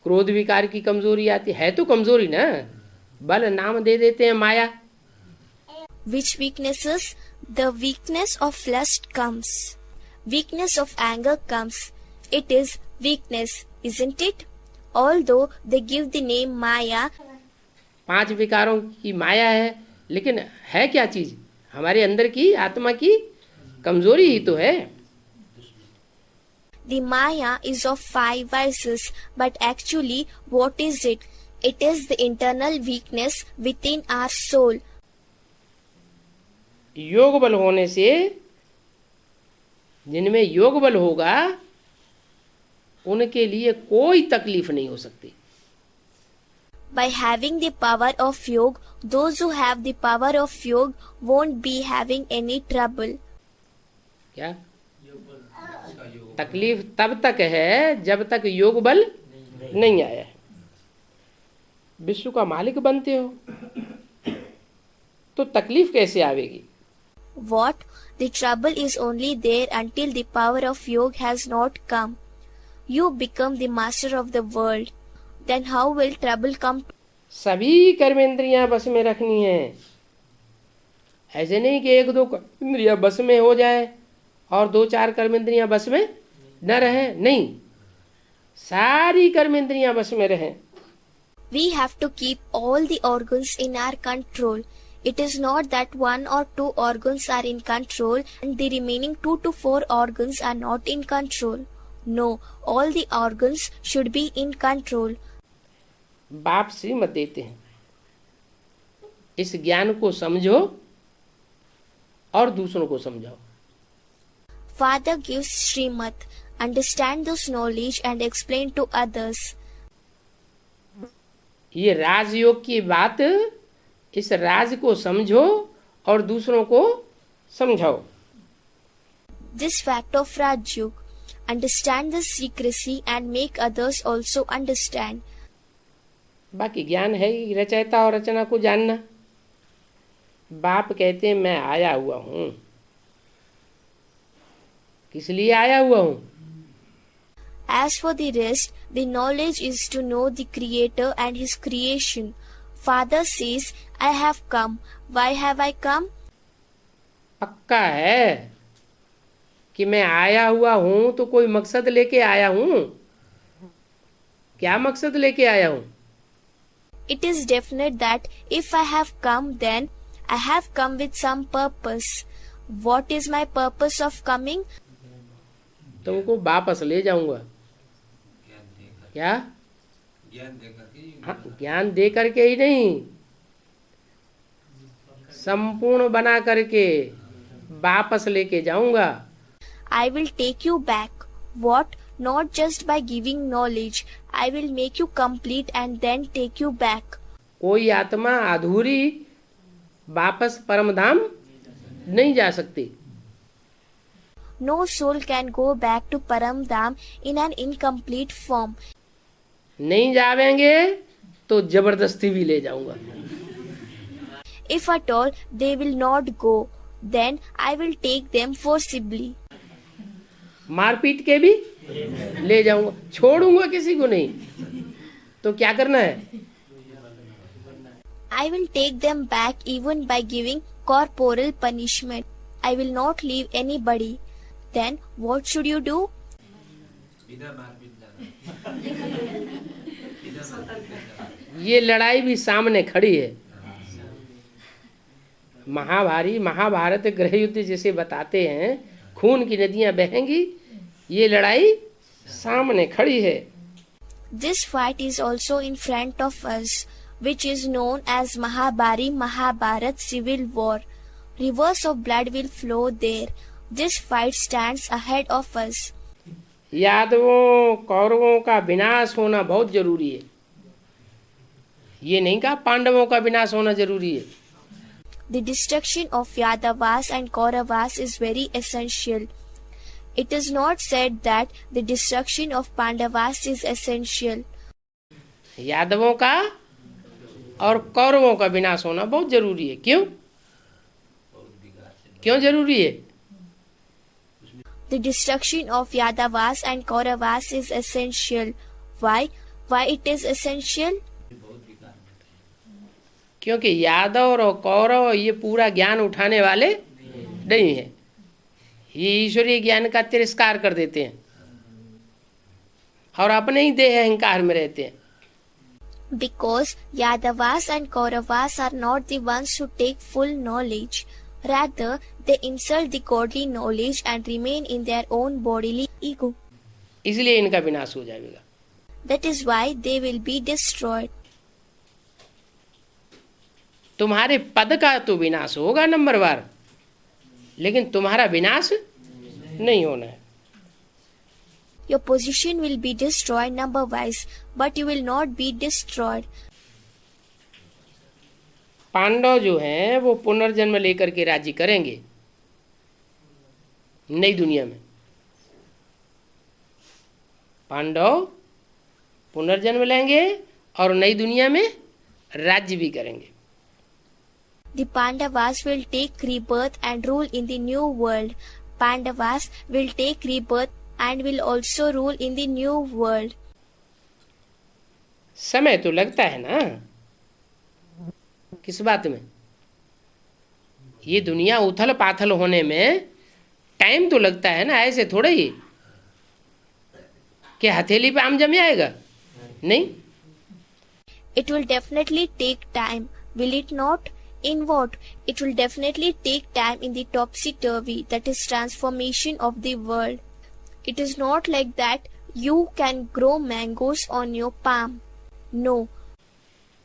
क्रोध विकार की कमजोरी आती है तो कमजोरी ना, बल नाम दे देते हैं माया। Which weaknesses? The weakness of lust comes. Weakness of anger comes. It is Weakness, isn't it? Although they give the name Maya, 5 विकारों की माया है, लेकिन है क्या चीज? हमारे अंदर की आत्मा की कमजोरी ही तो है। the Maya is of 5 vices, but actually what is it? It is the internal weakness within our soul. योग बल होने से, जिनमें योग बल होगा उनके लिए कोई तकलीफ नहीं हो सकती। By having the power of yoga, those who have the power of yoga won't be having any trouble. क्या तकलीफ तब तक है जब तक योग बल नहीं आया है। विश्व का मालिक बनते हो तो तकलीफ कैसे आवेगी? What? The trouble is only there until the power of yoga has not come. You become the master of the world. Then how will trouble come? सभी कर्मेंद्रियां बस में रखनी है। ऐसे नहीं कि 1-2 कर्मेंद्रियां बस में हो जाए और 2-4 कर्मेंद्रियां बस में न रहे। नहीं, सारी कर्मेंद्रियां बस में रहें। We have to keep all the organs in our control. It is not that 1 or 2 organs are in control and the remaining 2 to 4 organs are not in control. No, all the organs should be in control. बाप श्रीमत देते हैं, इस ज्ञान को समझो और दूसरों को समझाओ। Father gives Srimad, understand this knowledge and explain to others. ये राजयोग की बात, इस राज को समझो और दूसरों को समझाओ। This fact of Raj Yoga, understand the secrecy and make others also understand. बाकी ज्ञान है ही रचयिता और रचना को जानना। बाप कहते हैं मैं आया हुआ हूं। किस लिए आया हुआ हूं? As for the rest, the knowledge is to know the Creator and His creation. Father says, I have come. Why have I come? पक्का है कि मैं आया हुआ हूं तो कोई मकसद लेके आया हूं। क्या मकसद लेके आया हूं? It is definite that if I have come, then I have come with some purpose. What is my purpose of coming? तुमको वापस ले जाऊंगा। क्या? ज्ञान दे करके ही नहीं, संपूर्ण बना करके वापस लेके जाऊंगा। I will take you back. What? Not just by giving knowledge. I will make you complete and then take you back. कोई आत्मा अधूरी वापस परम धाम नहीं जा सकती। No soul can go back to Param Dham in an incomplete form. नहीं जावेंगे तो जबरदस्ती भी ले जाऊंगा। If at all they will not go, then I will take them forcibly. मारपीट के भी ले जाऊंगा, छोड़ूंगा किसी को नहीं। तो क्या करना है? I will take them back even by giving corporal punishment. I will not leave anybody. Then what should you do? ये लड़ाई भी सामने खड़ी है। महाभारत गृह युद्ध जैसे बताते हैं, खून की नदियां बहेंगी, ये लड़ाई सामने खड़ी है। This fight is also in front of us, which is known as Mahabharat civil war. Rivers of blood will flow there. This fight stands ahead of us. यादवों कौरवों का विनाश होना बहुत जरूरी है। ये नहीं कहा पांडवों का विनाश होना जरूरी है। The destruction of Yadavas and Kauravas is very essential. It is not said that the destruction of Pandavas is essential. यादवों का और कौरवों का विनाश होना बहुत जरूरी है। क्यों? क्यों जरूरी है? The destruction of Yadavas and Kauravas is essential. Why? Why it is essential? क्योंकि यादव और कौरव ये पूरा ज्ञान उठाने वाले नहीं है। ये ईश्वरीय ज्ञान का तिरस्कार कर देते हैं। और अपने ही देह अहंकार में रहते हैं। Because Yadavas and Kauravas are not the ones who take full knowledge. Rather, they insult the godly knowledge and remain in their own bodily ego. इसलिए इनका विनाश हो जाएगा। That is why they will be destroyed. तुम्हारे पद का तो विनाश होगा नंबर वार, लेकिन तुम्हारा विनाश नहीं होना है। Your position will be destroyed number wise, but you will not be destroyed. Pandav जो हैं वो पुनर्जन्म लेकर के राज्य करेंगे नई दुनिया में। पांडव पुनर्जन्म लेंगे और नई दुनिया में राज्य भी करेंगे। The Pandavas will take rebirth and rule in the new world. Pandavas will take rebirth and will also rule in the new world. समय तो लगता है ना, किस बात में? ये दुनिया उथल पाथल होने में टाइम तो लगता है ना, ऐसे थोड़े ही कि हथेली पे आम जम जाएगा, नहीं। It will definitely take time, will it not? In what? It will definitely take time in the topsy-turvy, that is transformation of the world. It is not like that you can grow mangoes on your palm. No.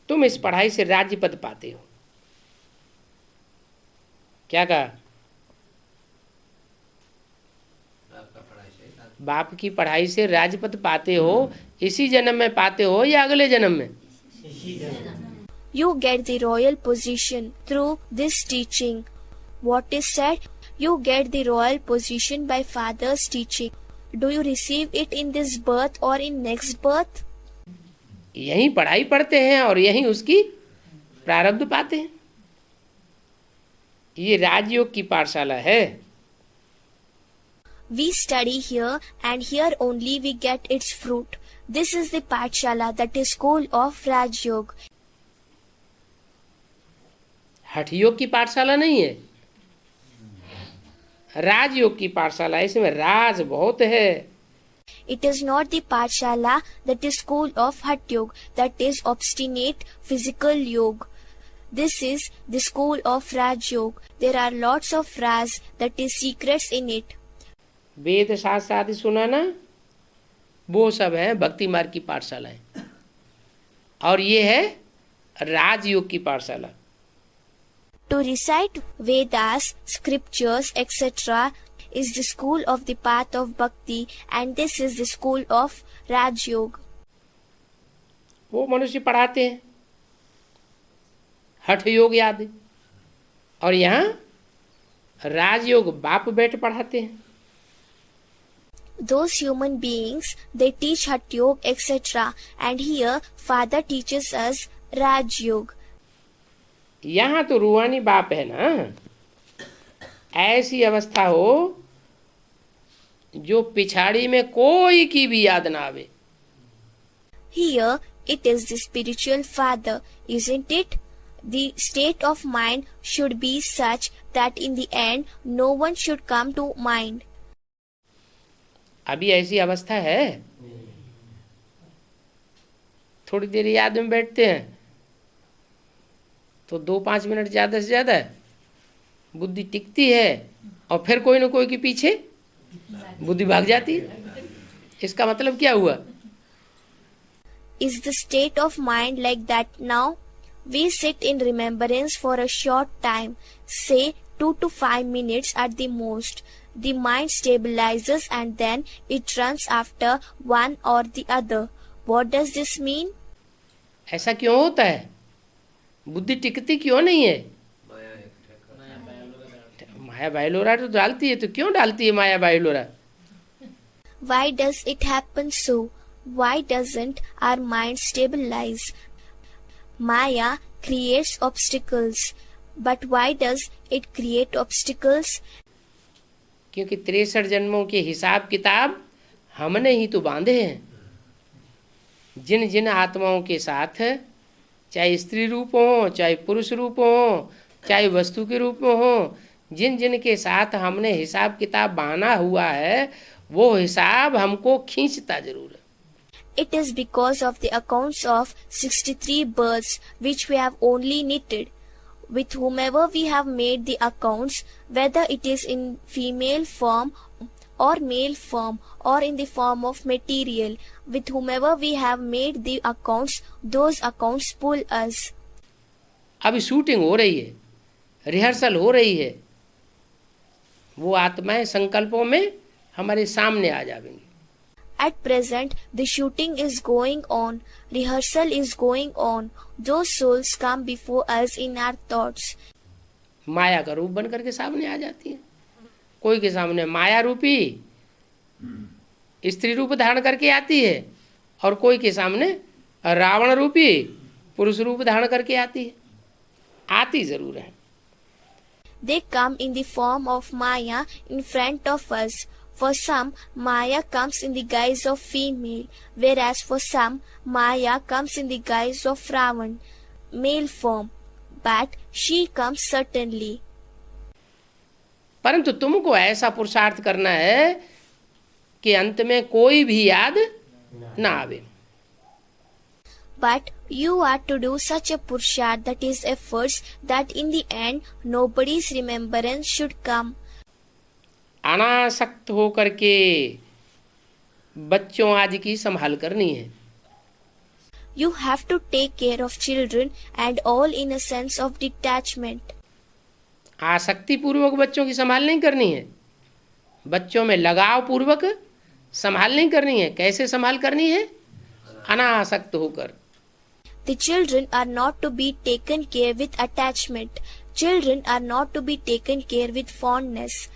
तुम इस पढ़ाई से राज्य पद पाते हो। क्या कहा? बाप की पढ़ाई से राज्य पद पाते हो। इसी जन्म में पाते हो या अगले जन्म में? You get the royal position through this teaching. What is said? You get the royal position by father's teaching. Do you receive it in this birth or in next birth? यही पढ़ाई पढ़ते हैं और यही उसकी प्रारब्ध पाते हैं। ये राजयोग की पाठशाला है। We study here and here only we get its fruit. This is the Pathshala, that is school of Raj Yoga. हठ योग की पाठशाला नहीं है, राजयोग की पाठशाला है। इसमें राज बहुत है। It is not the Pathshala, that is school of Hatha Yoga, that is obstinate physical yoga. This is the school of Raj Yoga. There are lots of Raj, that is secrets in it. वेद शास्त्र आदि सुनाना वो सब है भक्ति मार्ग की पाठशाला है, और ये है राजयोग की पाठशाला। To recite Vedas, scriptures, etc. is the school of the path of bhakti, and this is the school of Raj Yoga. वो मनुष्य पढ़ाते हैं हठ योग आदि, और यहाँ राजयोग बाप बैठ पढ़ाते हैं। Those human beings, they teach Hatha Yoga, etc. And here, Father teaches us Raj Yoga. यहाँ तो रूहानी बाप है ना। ऐसी अवस्था हो जो पिछाड़ी में कोई की भी याद ना आवे। Here, it is the spiritual father, isn't it? The state of mind should be such that in the end, no one should come to mind. अभी ऐसी अवस्था है। थोड़ी देर याद में बैठते हैं तो 2-5 मिनट ज्यादा से ज्यादा बुद्धि टिकती है, और फिर कोई ना कोई के पीछे बुद्धि भाग जाती है। इसका मतलब क्या हुआ? Is the state of mind like that now? We sit in remembrance for a short time, say 2 to 5 minutes at the most. The mind stabilizes and then it runs after one or the other. What does this mean? ऐसा क्यों होता है? बुद्धि टिकती क्यों नहीं है? माया बायलोरा तो डालती है, तो क्यों डालती है माया बायलोरा? Why does it happen so? Why doesn't our mind stabilize? Maya creates obstacles, but why does it create obstacles? क्योंकि 63 जन्मों के हिसाब किताब हमने ही तो बांधे हैं। जिन जिन आत्माओं के साथ, चाहे स्त्री रूप हो, चाहे पुरुष रूप हो, चाहे वस्तु के रूप में हो, जिन जिन के साथ हमने हिसाब किताब बांधा हुआ है, वो हिसाब हमको खींचता जरूर है। It is because of the accounts of 63 birds which we have only knitted. With whomever we have made the accounts, whether it is in female form or male form or in the form of material, with whomever we have made the accounts, those accounts pull us. अभी shooting हो रही है, rehearsal हो रही है, वो आत्माएं संकल्पों में हमारे सामने आ जाएंगी. At present, the shooting is going on, rehearsal is going on. Those souls come before us in our thoughts. माया का रूप बन करके सामने आ जाती है. कोई के सामने माया रूपी स्त्री रूप धारण करके आती है और कोई के सामने रावण रूपी पुरुष रूप धारण करके आती है. आती जरूर है. They come in the form of Maya in front of us. For some, Maya comes in the guise of female, whereas for some, Maya comes in the guise of Ravan, male form. But she comes certainly. परंतु तुमको ऐसा पुरुषार्थ करना है कि अंत में कोई भी याद ना आवे. But you are to do such a purushart, that is efforts, that in the end nobody's remembrance should come. अनासक्त होकर के बच्चों आदि की संभाल करनी है. You have to take care of children and all in a sense of detachment. आसक्ति पूर्वक बच्चों की संभाल नहीं करनी है. बच्चों में लगाव पूर्वक संभाल नहीं करनी है. कैसे संभाल करनी है? अनासक्त होकर. The children are not to be taken care with attachment. Children are not to be taken care with fondness.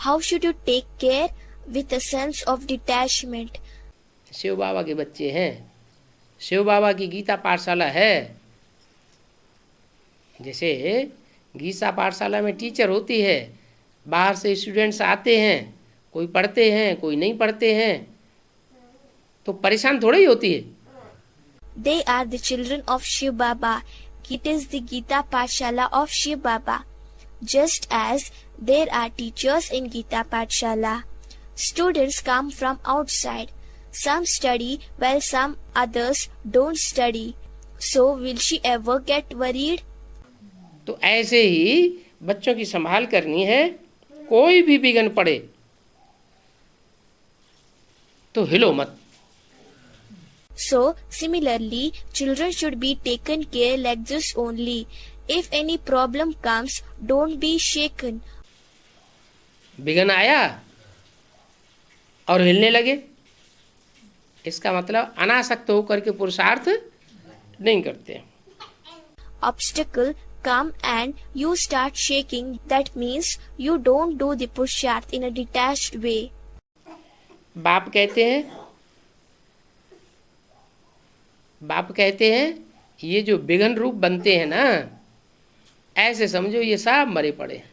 How should you take care? With a sense of detachment. Shiv बाबा के बच्चे हैं, शिव बाबा की गीता पाठशाला है. जैसे गीता पाठशाला में टीचर होती है, बाहर से स्टूडेंट्स आते हैं, कोई पढ़ते हैं कोई नहीं पढ़ते हैं, तो परेशान थोड़ी ही होती है. They are the children of Shiv Baba. It is the Gita Pathshala of Shiv Baba. Just as there are teachers in Gita Pathshala. Students come from outside. Some study while some others don't study. So will she ever get worried? तो ऐसे ही बच्चों की संभाल करनी है. कोई भी विघ्न पड़े तो हिलो मत. So, similarly, children should be taken care like this only. If any problem comes, don't be shaken. विघ्न आया और हिलने लगे, इसका मतलब अनासक्त होकर के पुरुषार्थ नहीं करते. Obstacle come and you start shaking. That means you don't do the purushart in a detached way. बाप कहते हैं ये जो विघ्न रूप बनते हैं ना, ऐसे समझो ये सब मरे पड़े.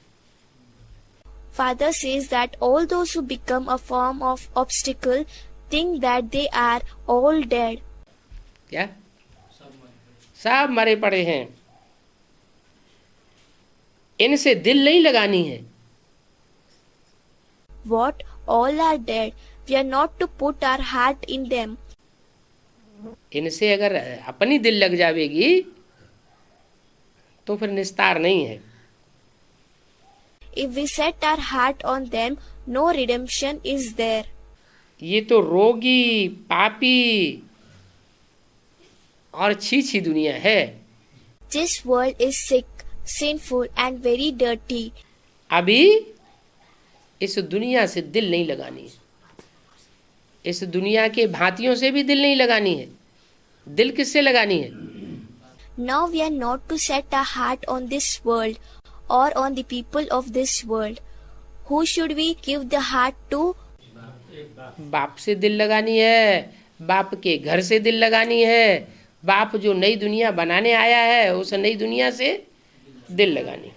Father says that all those who become a form of obstacle think that they are all dead. क्या? सब मरे पड़े हैं. इनसे दिल नहीं लगानी है. What? All are dead. We are not to put our heart in them. इनसे अगर अपनी दिल लग जाएगी तो फिर निस्तार नहीं है. If we set our heart on them, no redemption is there. ये तो रोगी, पापी और छी दुनिया है. This world is sick, sinful and very dirty. अभी इस दुनिया से दिल नहीं लगानी है. इस दुनिया के भांतियों से भी दिल नहीं लगानी है. दिल किससे लगानी है? Now we are not to set our heart on this world or on the people of this world. Who should we give the heart to? बाप से दिल लगानी है. बाप के घर से दिल लगानी है. बाप जो नई दुनिया बनाने आया है उस नई दुनिया से दिल लगानी है.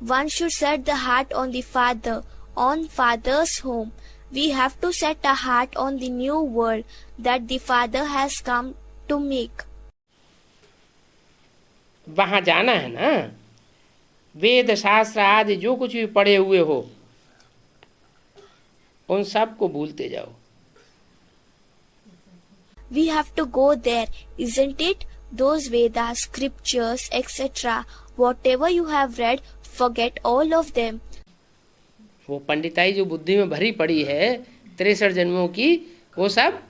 One should set the heart on the Father, on Father's home. We have to set our heart on the new world that the Father has come to make. वहां जाना है ना. वेद शास्त्र आदि जो कुछ भी पढ़े हुए हो उन सब को भूलते जाओ. We have to go there, isn't it? Those Vedas, scriptures, etc. Whatever you have read, forget all of them. वो पंडिताई जो बुद्धि में भरी पड़ी है 63 जन्मों की, वो सब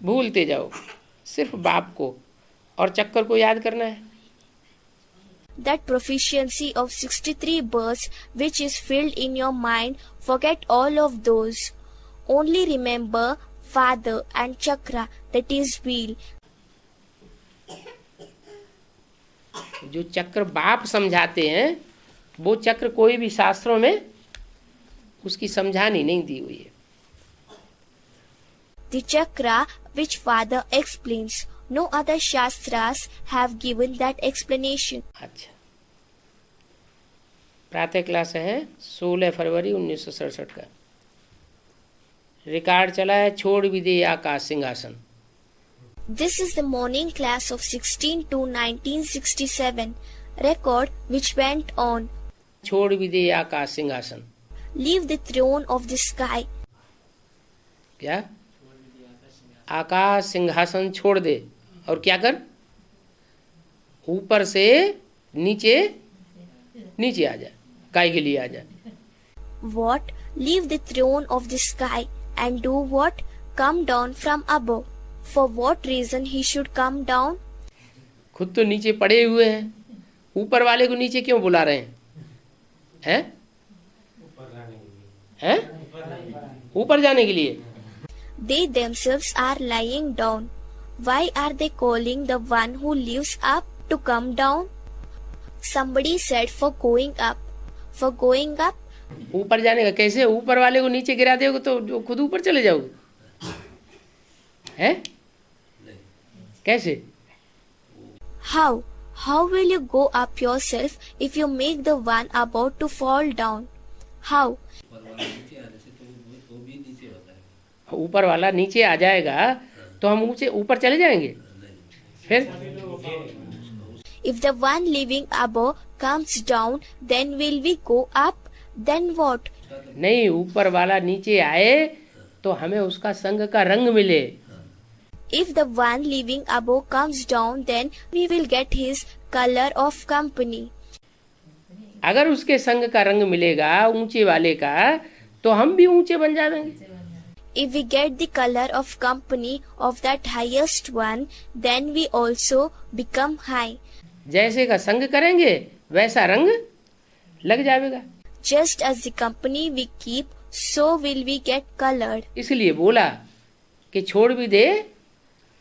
भूलते जाओ, सिर्फ बाप को और चक्कर को याद करना है. That proficiency of 63 births which is filled in your mind, forget all of those. Only remember Father and Chakra, that is wheel. जो चक्र बाप समझाते हैं वो चक्र कोई भी शास्त्रों में उसकी समझानी नहीं दी हुई है. The chakra which Father explains, no other shastras have given that explanation. अच्छा, प्रातः क्लास है 16 फरवरी 1967 का. रिकॉर्ड चला है छोड़ भी दे आकाश सिंहासन. This is the morning class of 16 to 1967, record which went on. छोड़ भी दे आकाश सिंहासन. Leave the throne of the sky. क्या? आकाश सिंहासन छोड़ दे और क्या कर? ऊपर से नीचे नीचे आ जा. काय के लिए आ जा? What? Leave the throne of the sky and do what? Come down from above. For what reason he should come down? खुद तो नीचे पड़े हुए हैं, ऊपर वाले को नीचे क्यों बुला रहे हैं? हैं? हैं? ऊपर जाने के लिए. They themselves are lying down. Why are they calling the one who lives up to come down? Somebody said for going up. For going up? ऊपर जाने का कैसे? ऊपर वाले को नीचे गिरा दोगे तो जो खुद ऊपर चले जाओगे. हैं? कैसे? How? How will you go up yourself if you make the one about to fall down? How? ऊपर वाला नीचे आ जाएगा तो हम ऊंचे ऊपर चले जाएंगे. फिर If the one living above comes down, then will we go up? Then what? नहीं, ऊपर वाला नीचे आए तो हमें उसका संग का रंग मिले. If the one living above comes down, then we will get his color of company. अगर उसके संग का रंग मिलेगा ऊंचे वाले का तो हम भी ऊंचे बन जाएंगे. If we get the color of company of that highest one, then we also become high. जैसे का संग करेंगे वैसा रंग लग जाएगा. Just as the company we keep, so will we get colored. इसलिए बोला कि छोड़ भी दे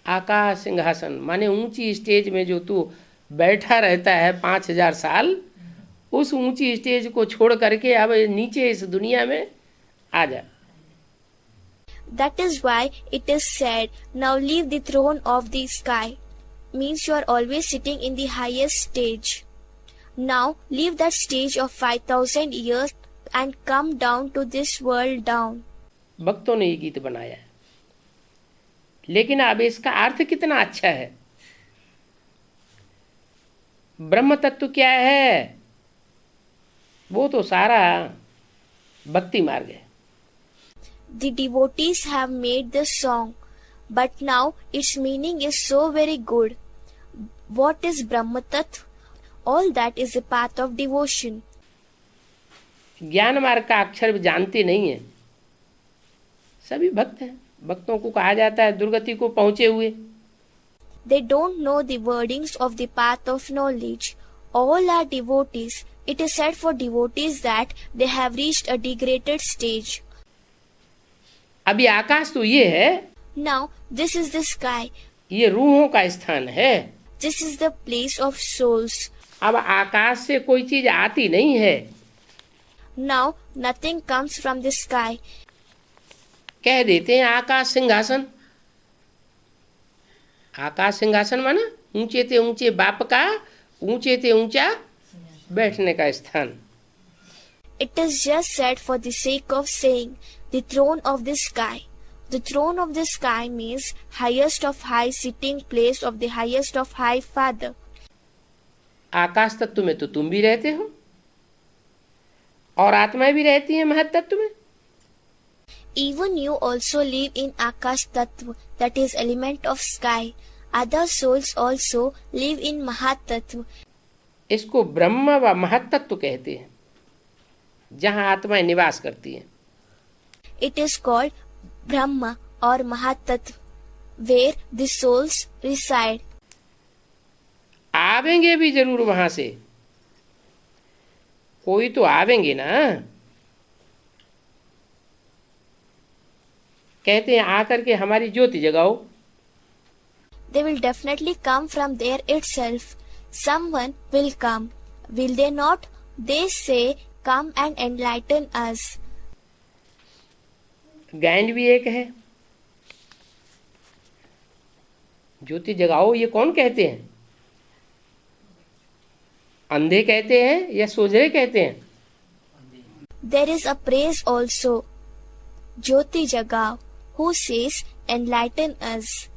आकाश सिंहासन, माने ऊंची स्टेज में जो तू बैठा रहता है 5000 साल, उस ऊंची स्टेज को छोड़ करके अब नीचे इस दुनिया में आ जा. That is why it is said, now leave the throne of the sky. Means you are always sitting in the highest stage. Now leave that stage of 5000 years and come down to this world down. भक्तों ने ये गीत बनाया है, लेकिन अब इसका अर्थ कितना अच्छा है. ब्रह्म तत्व क्या है? वो तो सारा भक्ति मार्ग है. The devotees have made the song, but now its meaning is so very good. What is Brahma Tattva? All that is a path of devotion. ज्ञान मार्ग का अक्षर भी जानते नहीं है. सभी भक्त हैं, भक्तों को कहा जाता है दुर्गति को पहुंचे हुए. They don't know the wordings of the path of knowledge. All are devotees. It is said for devotees that they have reached a degraded stage. अभी आकाश तो ये है. Now this is the sky. ये रूहों का स्थान है. This is the place of souls. अब आकाश से कोई चीज आती नहीं है. Now nothing comes from the sky. कह देते हैं आकाश सिंहासन. आकाश सिंहासन माना ऊंचे ते ऊंचे बाप का ऊंचे ते ऊंचा बैठने का स्थान. It is just said for the sake of saying, the throne of the sky. The throne of the sky means highest of high sitting place of the highest of high Father. आकाश तत्व में तो तुम भी रहते हो और आत्माएं भी रहती हैं महत तत्व में. Even you also live in Akash Tattva, that is element of sky. Other souls also live in Mahatattva. इसको ब्रह्म व महत्तत्व कहते हैं, जहां आत्माएं निवास करती हैं. It is called Brahma or Mahatattva, where the souls reside. आवेंगे भी जरूर वहां से, कोई तो आवेंगे ना. कहते हैं आकर के हमारी ज्योति जगाओ. They will definitely come from there itself. Someone will come. Will they not? They say, come and enlighten us. गैंड भी एक है. ज्योति जगाओ ये कौन कहते हैं? अंधे कहते हैं या सोझरे कहते हैं? There is a praise also. Jyoti Jagao, who says, enlighten us.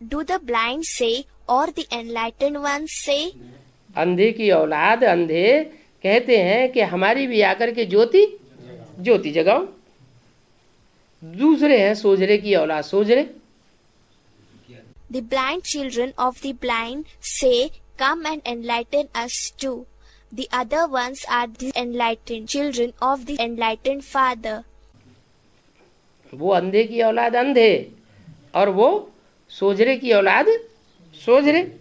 Do the blind say or the enlightened ones say? अंधे की औलाद अंधे कहते हैं कि हमारी भी आकर के ज्योति जगाओ. दूसरे हैं सोझरे की औलाद सोझरे. The blind children of the blind say, come and enlighten us too. The other ones are the enlightened children of the enlightened father. वो अंधे की औलाद अंधे और वो सोझरे की औलाद सोझरे.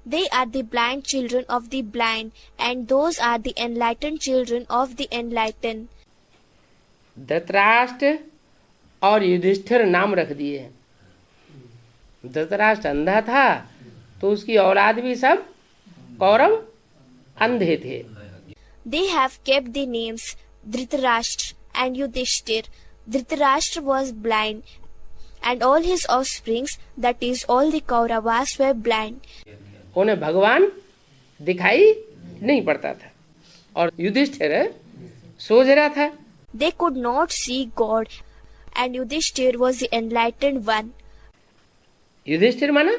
They are the blind children of the blind, and those are the enlightened children of the enlightened. Dhritarashtra और युधिष्ठिर नाम रख दिए. धृतराष्ट्र अंधा था तो उसकी औलाद भी सब कौरव अंधे थे. They have kept the names Dhritarashtra and Yudhishthir. Dhritarashtra was blind, and all his offsprings, that is, all the Kauravas, were blind. उन्हें भगवान दिखाई नहीं पड़ता था और युधिष्ठिर सोझरा था. They could not see God, and Yudhishthir was the enlightened one. Yudhishthir माना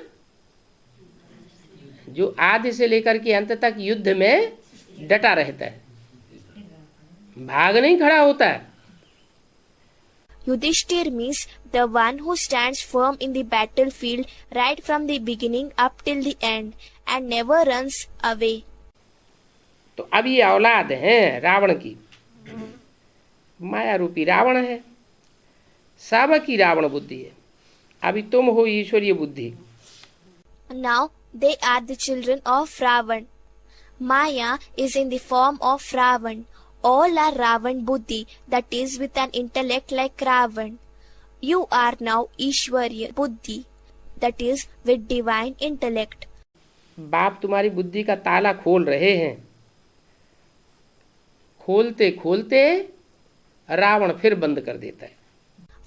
जो आदि से लेकर के अंत तक युद्ध में डटा रहता है, भाग नहीं खड़ा होता है. Yudhishthir means the one who stands firm in the battlefield right from the beginning up till the end and never runs away. तो अब ये औलाद है रावण की. माया रूपी रावण है, सब की रावण बुद्धि है. अभी तुम हो ईश्वरीय बुद्धि. Now they are the children of Ravan. Maya is in the form of Ravan. All are Ravan Buddhi, that is, with an intellect like Ravan. You are now Ishwariya Buddhi, that is, with divine intellect. बाप तुम्हारी बुद्धि का ताला खोल रहे हैं. खोलते खोलते रावण फिर बंद कर देता है.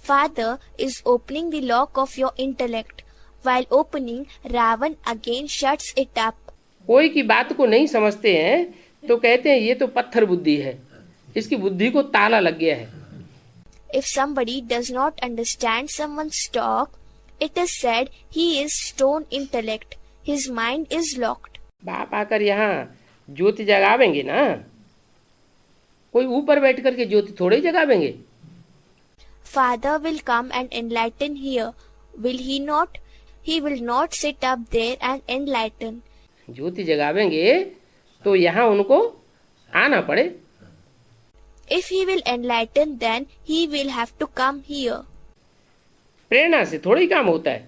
Father is opening the lock of your intellect. While opening, Ravan again shuts it up. कोई की बात को नहीं समझते हैं तो कहते हैं ये तो पत्थर बुद्धि है, इसकी बुद्धि को ताला लग गया है. If somebody does not understand someone's talk, it is said he is stone intellect. His mind is locked. बाप आकर यहाँ ज्योति जगावेंगे ना, कोई ऊपर बैठ करके ज्योति थोड़े जगावेंगे. Father will come and enlighten here. Will he not? He will not sit up there and enlighten. ज्योति जगावेंगे तो यहाँ उनको आना पड़े. If he will enlighten, then he will have to come here. प्रेरणा से थोड़ा ही काम होता है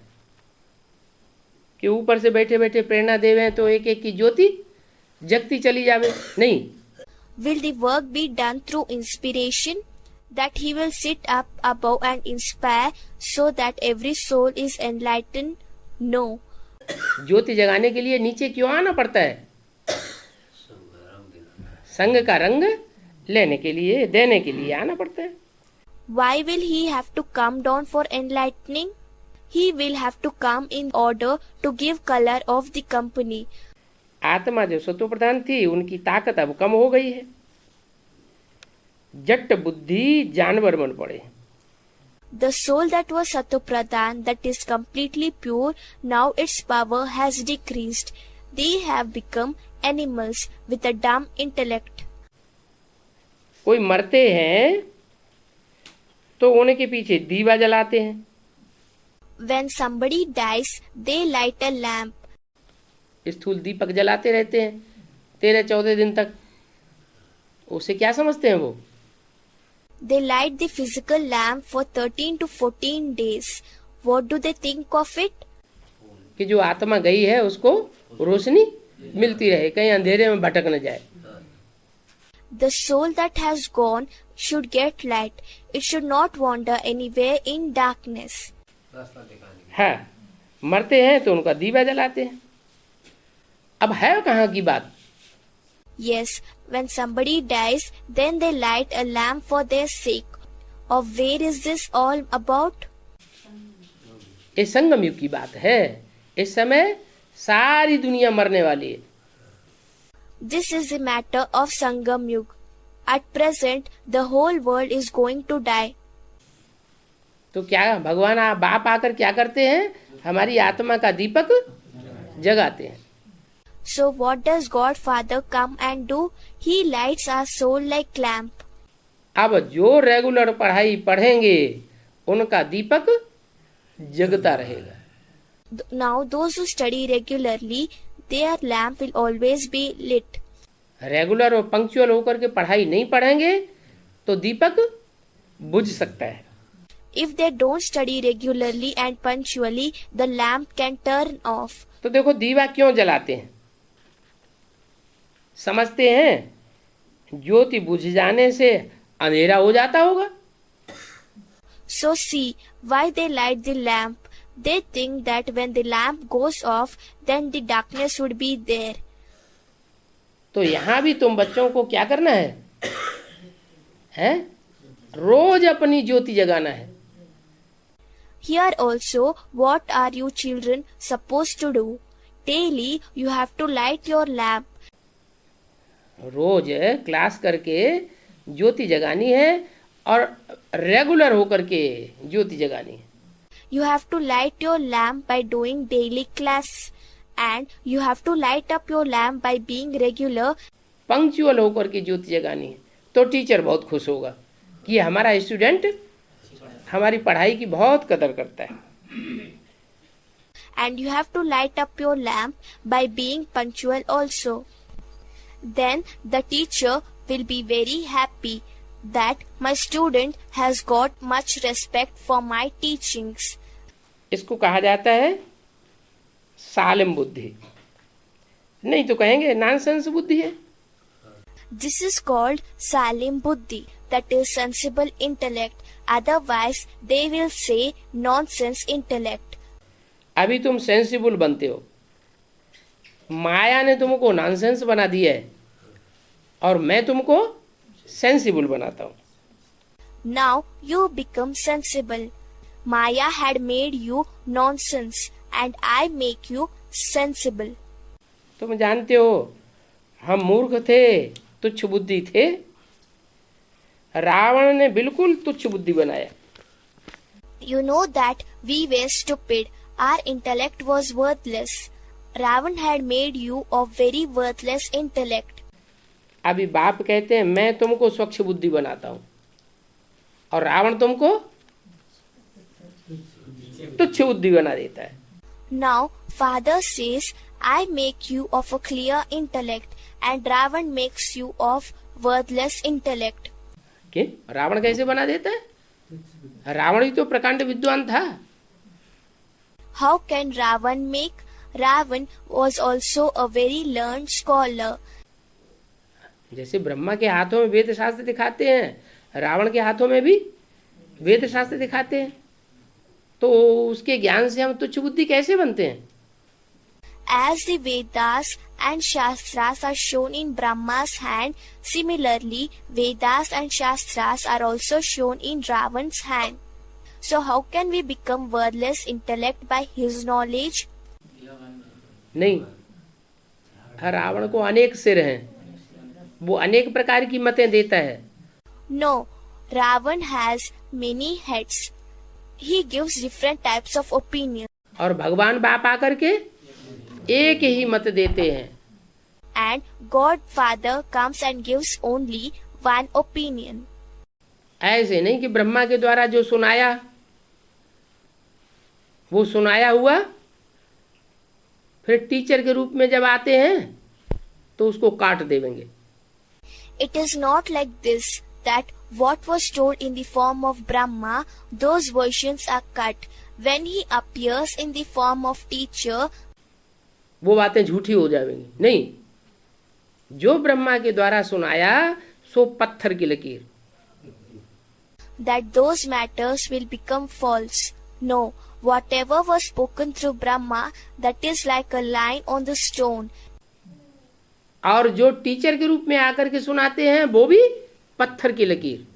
कि ऊपर से बैठे बैठे प्रेरणा देवे तो एक एक की ज्योति जगती चली जावे. नहीं. Will the work be done through inspiration? That he will sit up above and inspire so that every soul is enlightened? No. ज्योति जगाने के लिए नीचे क्यों आना पड़ता है? संग का रंग लेने के लिए, देने के लिए आना पड़ता है. Why will he have to come down for enlightening? He will have to come in order to give color of the company. आत्मा जो सत्व प्रधान थी उनकी ताकत अब कम हो गई है. जट बुद्धि जानवर बन पड़े. The soul that was Satopradhan, that is completely pure, now its power has decreased. They have become animals with a dumb intellect. कोई मरते हैं तो होने के पीछे दीवा जलाते हैं। When somebody dies, they light a lamp. स्थूल दीपक जलाते रहते हैं 13-14 दिन तक। उसे क्या समझते हैं वो? They light the physical lamp for 13 to 14 days. What do they think of it? कि जो आत्मा गई है उसको रोशनी मिलती रहे, कहीं अंधेरे में भटक न जाए। The soul that has gone should get light. It should not wander anywhere in darkness. हाँ, मरते हैं तो उनका दीवा जलाते हैं। अब है कहाँ की बात? Yes, when somebody dies, then they light a lamp for their sake. Of where is this all about? ये संगम युग की बात है। इस समय सारी दुनिया मरने वाली है। This is the matter of Sangam Yug. At present, the whole world is going to die. तो क्या भगवान बाप आकर क्या करते हैं? हमारी आत्मा का दीपक जगाते हैं। So what does God Father come and do? He lights our soul like lamp. अब जो रेगुलर पढ़ाई पढ़ेंगे उनका दीपक जगता रहेगा। Now those who study regularly, their lamp will always be lit. Regular और पंक्चुअल होकर के पढ़ाई नहीं पढ़ेंगे तो दीपक बुझ सकता है। If they don't study regularly and punctually, the lamp can turn off. तो देखो दीवा क्यों जलाते हैं? समझते हैं ज्योति बुझ जाने से अंधेरा हो जाता होगा। So see why they light the lamp. They think that when the lamp goes off, then the darkness would be there. तो यहाँ भी तुम बच्चों को क्या करना है? हैं? रोज अपनी ज्योति जगाना है। Here also, what are you children supposed to do? Daily, you have to light your lamp. रोज क्लास करके ज्योति जगानी है और रेगुलर होकर के ज्योति जगानी है। You have to light your lamp by doing daily class, and you have to light up your lamp by being regular. Punctual होकर के ज्योति जगानी है तो टीचर बहुत खुश होगा कि हमारा स्टूडेंट हमारी पढ़ाई की बहुत कदर करता है। And you have to light up your lamp by being punctual also. Then the teacher will be very happy that my student has got much respect for my teachings. इसको कहा जाता है सालिम बुद्धि, नहीं तो कहेंगे नॉनसेंस बुद्धि है। This is called Salim Buddhi, that is sensible intellect. Otherwise, they will say nonsense intellect. अभी तुम सेंसिबल बनते हो, माया ने तुमको नॉनसेंस बना दिया है और मैं तुमको सेंसिबल बनाता हूँ। Now you become sensible. Maya had made you nonsense and I make you sensible. तुम जानते हो हम मूर्ख थे, तुच्छ बुद्धि थे। रावण ने बिल्कुल तुच्छ बुद्धि बनाया। You know that we were stupid. Our intellect was worthless. Ravan had made you of very worthless intellect. अभी बाप कहते हैं मैं तुमको स्वच्छ बुद्धि बनाता हूँ और रावण तुमको तुच्छ बुद्धि बना देता है। Now father says, I make you of a clear intellect and Ravan makes you of worthless intellect. कि रावण कैसे बना देता है? रावण ही तो प्रकांड विद्वान था। How can Ravan make? Ravan was also a very learned scholar. जैसे ब्रह्मा के हाथों में वेद शास्त्र दिखाते हैं, रावण के हाथों में भी वेद शास्त्र दिखाते हैं, तो उसके ज्ञान से हम तुच्छ बुद्धि कैसे बनते हैं? As the Vedas and Shastras are shown in Brahma's hand, similarly Vedas and Shastras are also shown in Ravan's hand. So how can we become worthless intellect by his knowledge? नहीं, रावण को अनेक सिर हैं, वो अनेक प्रकार की मतें देता है। No, Ravan has many heads. He gives different types of opinion. और भगवान बाप आकर के एक ही मत देते हैं। And God Father comes and gives only one opinion. ऐसे नहीं कि ब्रह्मा के द्वारा जो सुनाया वो सुनाया हुआ, फिर टीचर के रूप में जब आते हैं तो उसको काट देंगे। It is not like this, that what was told in the form of Brahma, those versions are cut. When he appears in the form of teacher, वो बातें झूठी हो जाएंगी। नहीं, जो ब्रह्मा के द्वारा सुनाया सो पत्थर की लकीर, that those matters will become false. No, whatever was spoken through Brahma, that is like a line on the stone. और जो टीचर के रूप में आकर के सुनाते हैं वो भी पत्थर की लकीर।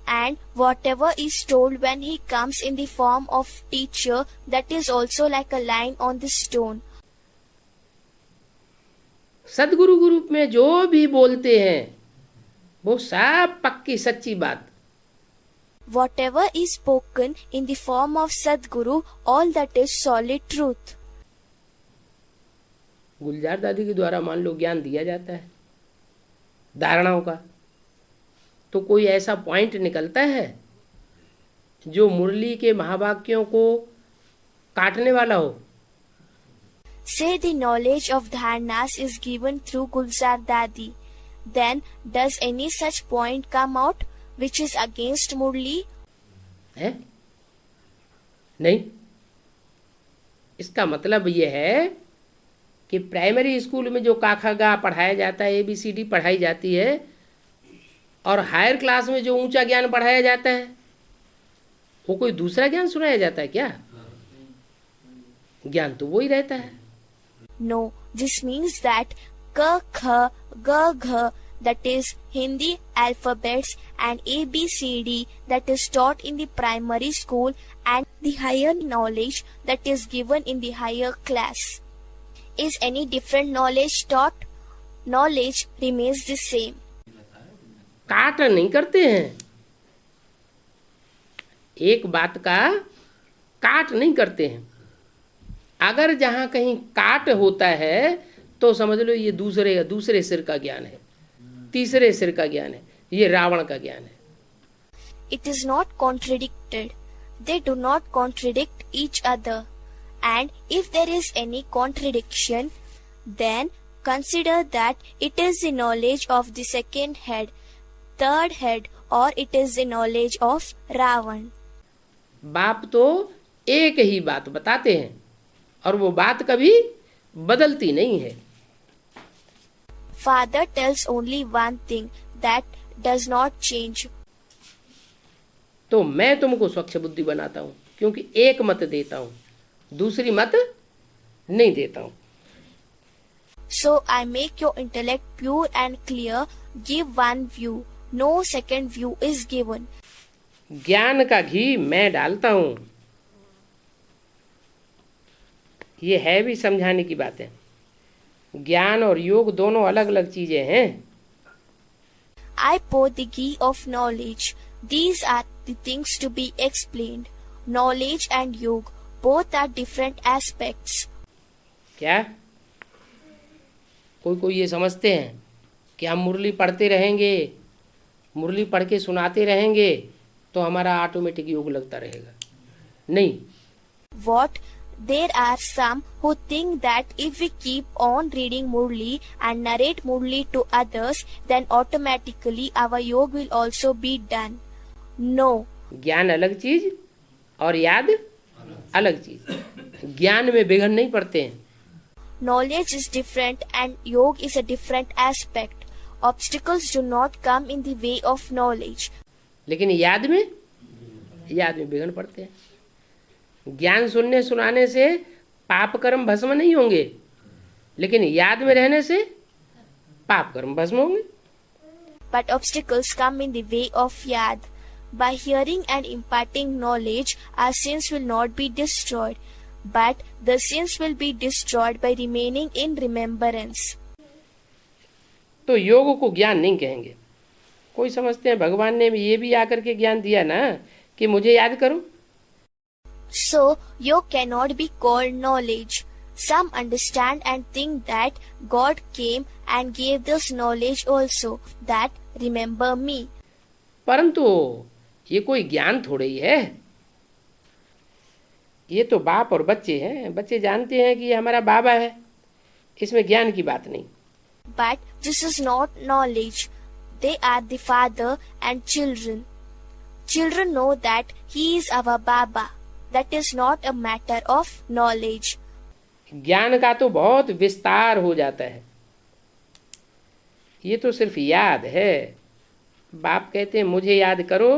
And whatever is told when he comes in the form of teacher, that is also like a line on the stone. सदगुरु के रूप में जो भी बोलते हैं वो सब पक्की सच्ची बात। Whatever is spoken in the form of Sadguru, all that is solid truth. गुलजार दादी के द्वारा मान लो ज्ञान दिया जाता है धारणाओं का, तो कोई ऐसा पॉइंट निकलता है जो मुरली के महावाक्यों को काटने वाला हो। Say the knowledge of dharnas is given through Gulzar Dadi. Then does any such point come out which is against Murli? है? नहीं। इसका मतलब यह है कि प्राइमरी स्कूल में जो काखा गा पढ़ाया जाता है, ABCD पढ़ाई जाती है, और हायर क्लास में जो ऊंचा ज्ञान पढ़ाया जाता है वो कोई दूसरा ज्ञान सुनाया जाता है क्या? ज्ञान तो वो ही रहता है। No, this means that Ka, Kha, Ga, Gha, that is Hindi alphabets, and ABCD that is taught in the primary school, and the higher knowledge that is given in the higher class. Is any different knowledge taught? Knowledge remains the same. काट नहीं करते हैं, एक बात का काट नहीं करते हैं। अगर जहां कहीं काट होता है तो समझ लो ये दूसरे सिर का ज्ञान है, तीसरे सिर का ज्ञान है, ये रावण का ज्ञान है। It is not contradicted. They do not contradict each other. And if there is any contradiction, then consider that it is the knowledge of the second head, third head, or it is the knowledge of Ravan. बाप तो एक ही बात बताते हैं और वो बात कभी बदलती नहीं है। Father tells only one thing that does not change. तो मैं तुमको स्वच्छ बुद्धि बनाता हूँ क्योंकि एक मत देता हूँ, दूसरी मत नहीं देता हूँ। So I make your intellect pure and clear, give one view, no second view is given. ज्ञान का घी मैं डालता हूँ। ये है भी समझाने की बात है। ज्ञान और योग दोनों अलग अलग चीजें हैं। I pour the ghee of knowledge. These are the things to be explained. Knowledge and yoga, both are different aspects. क्या कोई ये समझते हैं कि हम मुरली पढ़ते रहेंगे, मुरली पढ़ के सुनाते रहेंगे तो हमारा ऑटोमेटिक योग लगता रहेगा? नहीं। What? There are some who think that if we keep on reading Murli and narrate Murli to others, then automatically our yoga will also be done. No. ज्ञान अलग चीज और याद अलग चीज। ज्ञान में विघ्न नहीं पड़ते हैं। Knowledge is different and yoga is a different aspect. Obstacles do not come in the way of knowledge. लेकिन याद में विघ्न पड़ते हैं। ज्ञान सुनने सुनाने से पाप कर्म भस्म नहीं होंगे, लेकिन याद में रहने से पाप कर्म भस्म होंगे। But obstacles come in the way of yad. By hearing and imparting knowledge, our sins will not be destroyed, but the sins will be destroyed by remaining in remembrance. तो योग को ज्ञान नहीं कहेंगे। कोई समझते हैं भगवान ने ये भी आकर के ज्ञान दिया ना कि मुझे याद करो। So, yoga cannot be called knowledge. Some understand and think that God came and gave this knowledge also, that remember me. परंतु ये कोई ज्ञान थोड़े ही है। ये तो बाप और बच्चे हैं, बच्चे जानते हैं कि ये हमारा बाबा है, इसमें ज्ञान की बात नहीं। But this is not knowledge. They are the father and children. Children know that he is our Baba. That is not a matter of knowledge. ज्ञान का तो बहुत विस्तार हो जाता है, ये तो सिर्फ याद है। बाप कहते हैं मुझे याद करो,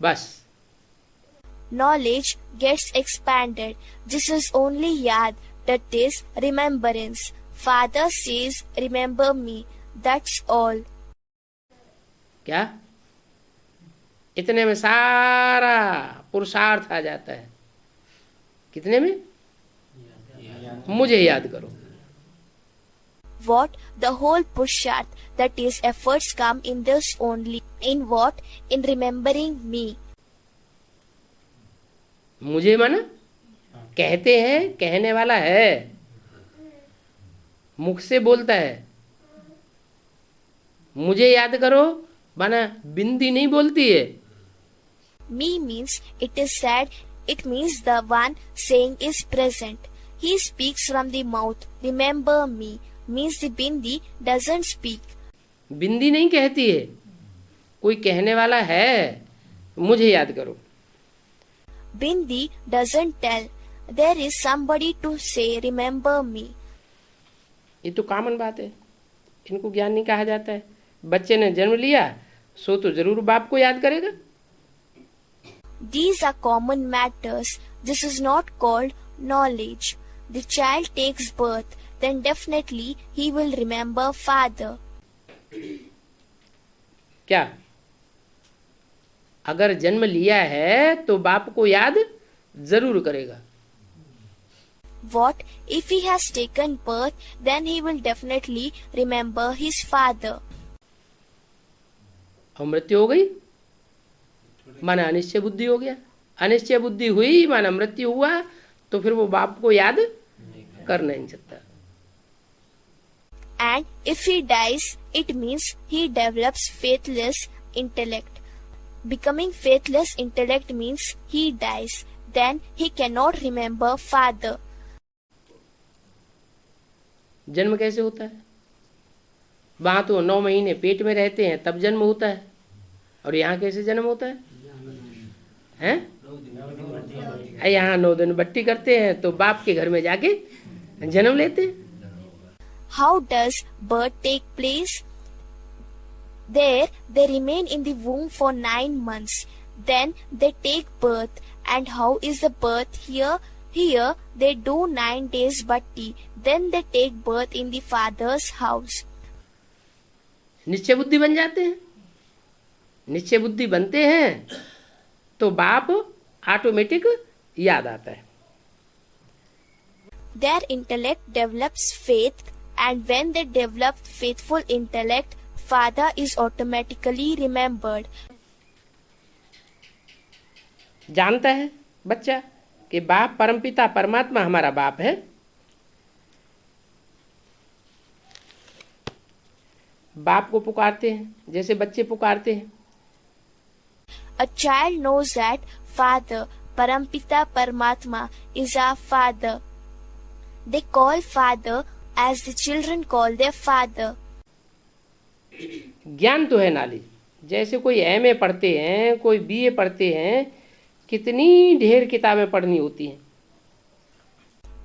बस। Knowledge gets expanded. This is only yad, that is remembrance. Father says, remember me. That's all. क्या? इतने में सारा पुरुषार्थ आ जाता है। कितने में? मुझे याद करो। What? The whole Purusharth, that is efforts, come in this only. In what? In remembering me. मुझे माना कहते हैं, कहने वाला है, मुख से बोलता है। मुझे याद करो माना बिंदी नहीं बोलती है। Me means it is said. It means the one saying is present. He speaks from the mouth. Remember me means the bindi doesn't speak. बिंदी नहीं कहती है, कोई कहने वाला है, मुझे याद करो। Bindi doesn't tell. There is somebody to say, remember me. ये तो कॉमन बात है, इनको ज्ञान नहीं कहा जाता है। बच्चे ने जन्म लिया सो तो जरूर बाप को याद करेगा। These are common matters. This is not called knowledge. The child takes birth, then definitely he will remember father. क्या? अगर जन्म लिया है तो बाप को याद जरूर करेगा। What? If he has taken birth, then he will definitely remember his father. और मृत्यु हो गई माना अनिश्चय बुद्धि हो गया। अनिश्चय बुद्धि हुई माना मृत्यु हुआ, तो फिर वो बाप को याद कर नहीं सकता। And if he dies, it means he develops faithless intellect. Becoming faithless intellect means he dies. Then he cannot remember father. जन्म कैसे होता है? वहां तो 9 महीने पेट में रहते हैं तब जन्म होता है, और यहाँ कैसे जन्म होता है? हैं? यहाँ 9 दिन बट्टी करते हैं तो बाप के घर में जाके जन्म लेते हैं। How does birth take place? There they remain in the womb for 9 months. Then they take birth. And how is the birth here? Here they do 9 days batti. Then they take birth in the father's house. निश्चय बुद्धि बन जाते हैं। निश्चय बुद्धि बनते हैं तो बाप ऑटोमेटिक याद आता है। Their intellect develops faith, and when they develop faithful intellect, father is automatically remembered. जानता है बच्चा कि बाप परमपिता परमात्मा हमारा बाप है। बाप को पुकारते हैं जैसे बच्चे पुकारते हैं। A child knows that father, Parampita Paramatma, is our father. They call father as the children call their father. ज्ञान तो है नॉलेज, जैसे कोई एमए पढ़ते हैं, कोई बीए पढ़ते हैं, कितनी ढेर किताबें पढ़नी होती हैं।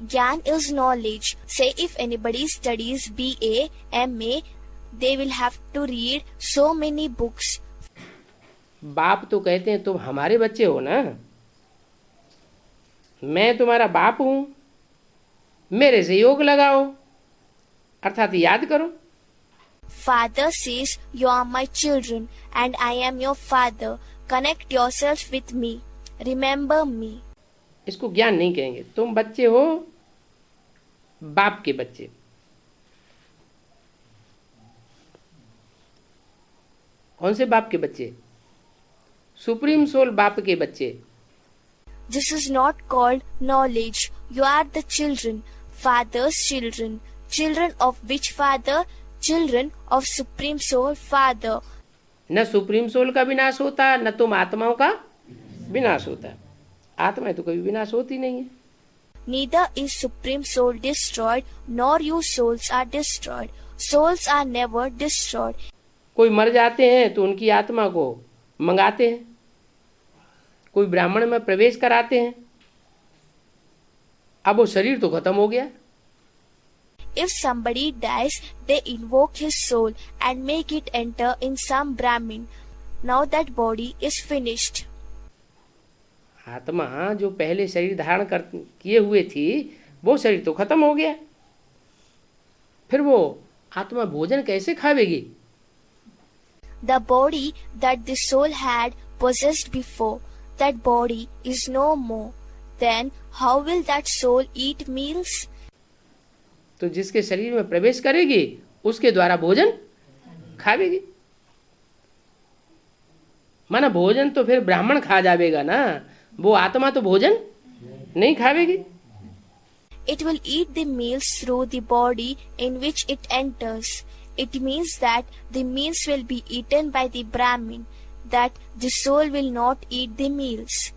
Gyan is knowledge. Say if anybody studies BA, MA, they will have to read so many books. बाप तो कहते हैं तुम हमारे बच्चे हो ना, मैं तुम्हारा बाप हूं, मेरे से योग लगाओ, अर्थात याद करो। Father says, you are my children and I am your father. Connect yourself with me. Remember me. इसको ज्ञान नहीं कहेंगे, तुम बच्चे हो, बाप के बच्चे। कौन से बाप के बच्चे? सुप्रीम सोल बाप के बच्चे। This is not called knowledge. You are the children, father's children. Children of which father? Children of Supreme Soul Father. न सुप्रीम सोल का विनाश होता, न तुम आत्माओं का विनाश होता। आत्मा तो कभी विनाश होती नहीं है। Neither is Supreme Soul destroyed, nor you souls are destroyed. Souls are never destroyed. कोई मर जाते हैं तो उनकी आत्मा को मंगाते हैं, कोई ब्राह्मण में प्रवेश कराते हैं, अब वो शरीर तो खत्म हो गया। If somebody dies, they invoke his soul and make it enter in some Brahmin. Now that body is finished. आत्मा जो पहले शरीर धारण कर किए हुए थी, वो शरीर तो खत्म हो गया, फिर वो आत्मा भोजन कैसे खावेगी? The body that the soul had possessed before, that body is no more. Then how will that soul eat meals? तो जिसके शरीर में प्रवेश करेगी उसके द्वारा भोजन खावेगी। माना भोजन तो फिर ब्राह्मण खा जाएगा ना, वो आत्मा तो भोजन नहीं खावेगी। It will eat the meals through the body in which it enters. It means that the meals will be eaten by the Brahmin, that the soul will not eat the meals.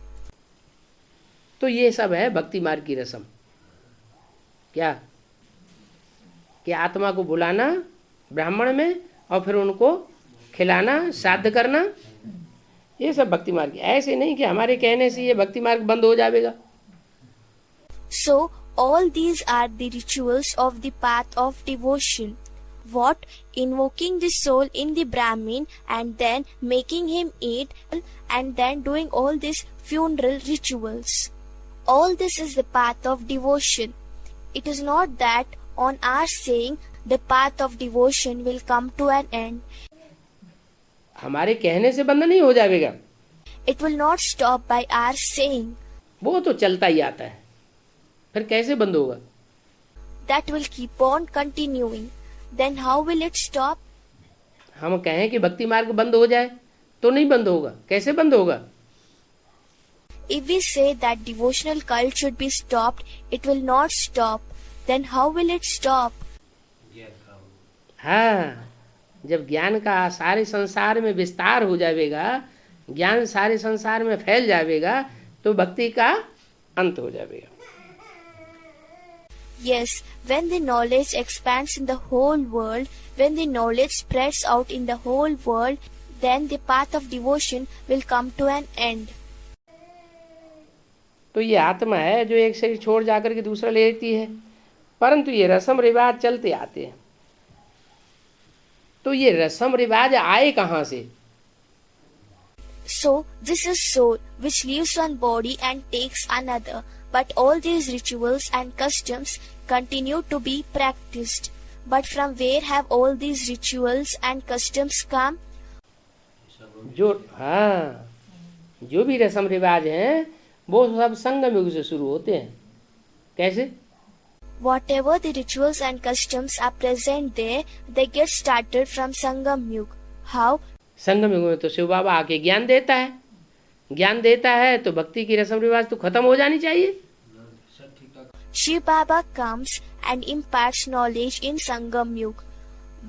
तो ये सब है भक्ति मार्ग की रस्म। क्या कि आत्मा को बुलाना ब्राह्मण में और फिर उनको खिलाना, श्राद्ध करना, ये सब भक्ति मार्ग। ऐसे नहीं कि हमारे कहने से ये भक्ति मार्ग बंद हो जाएगा। So all these are the rituals of the path of devotion. What? Invoking the soul in the Brahmin and then making him eat and then doing all these funeral rituals. All this is the path of devotion. It is not that on our saying the path of devotion will come to an end. हमारे कहने से बंद नहीं हो जाएगा। It will not stop by our saying. वो तो चलता ही आता है, फिर कैसे बंद होगा? That will keep on continuing. Then how will it stop? हम कहें कि भक्ति मार्ग बंद हो जाए तो नहीं बंद होगा। कैसे बंद होगा? If we say that devotional cult should be stopped, it will not stop. Then how will it stop? हाँ, जब ज्ञान का सारे संसार में विस्तार हो जाएगा, ज्ञान सारे संसार में फैल जाएगा, तो भक्ति का अंत हो जाएगा। Yes, when the knowledge expands in the whole world, when the knowledge spreads out in the whole world, then the path of devotion will come to an end. तो ये आत्मा है जो एक शरीर छोड़ जाकर के दूसरा ले लेती है, परंतु ये रस्म रिवाज चलते आते हैं। तो ये रस्म रिवाज आए कहाँ से? So this is soul which leaves one body and takes another. But all these rituals and customs continue to be practiced. But from where have all these rituals and customs come? जो भी रस्म रिवाज हैं वो सब संगम युग से शुरू होते हैं। कैसे? Whatever the rituals and customs are present there, they get started from Sangam Yuga. How? संगम युग में तो शिव बाबा आके ज्ञान देता है, ज्ञान देता है तो भक्ति की रस्म रिवाज तो खत्म हो जानी चाहिए। Shiv Baba comes and imparts knowledge in Sangam Yuga.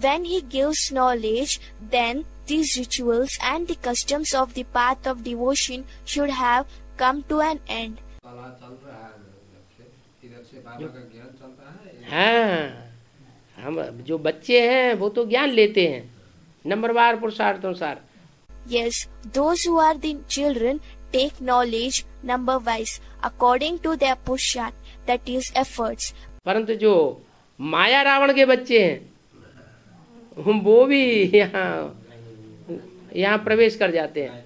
When he gives knowledge, then these rituals and the customs of the path of devotion should have come to an end. हाँ, हम जो बच्चे हैं वो तो ज्ञान लेते हैं नंबरवार पुरुषार्थ अनुसार। Yes, those who are the children take knowledge number wise according to their puruषार्थ, that is efforts. परंतु जो माया रावण के बच्चे हैं वो भी यहाँ प्रवेश कर जाते हैं।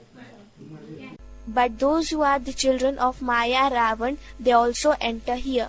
But those who are the children of Maya Ravan, they also enter here.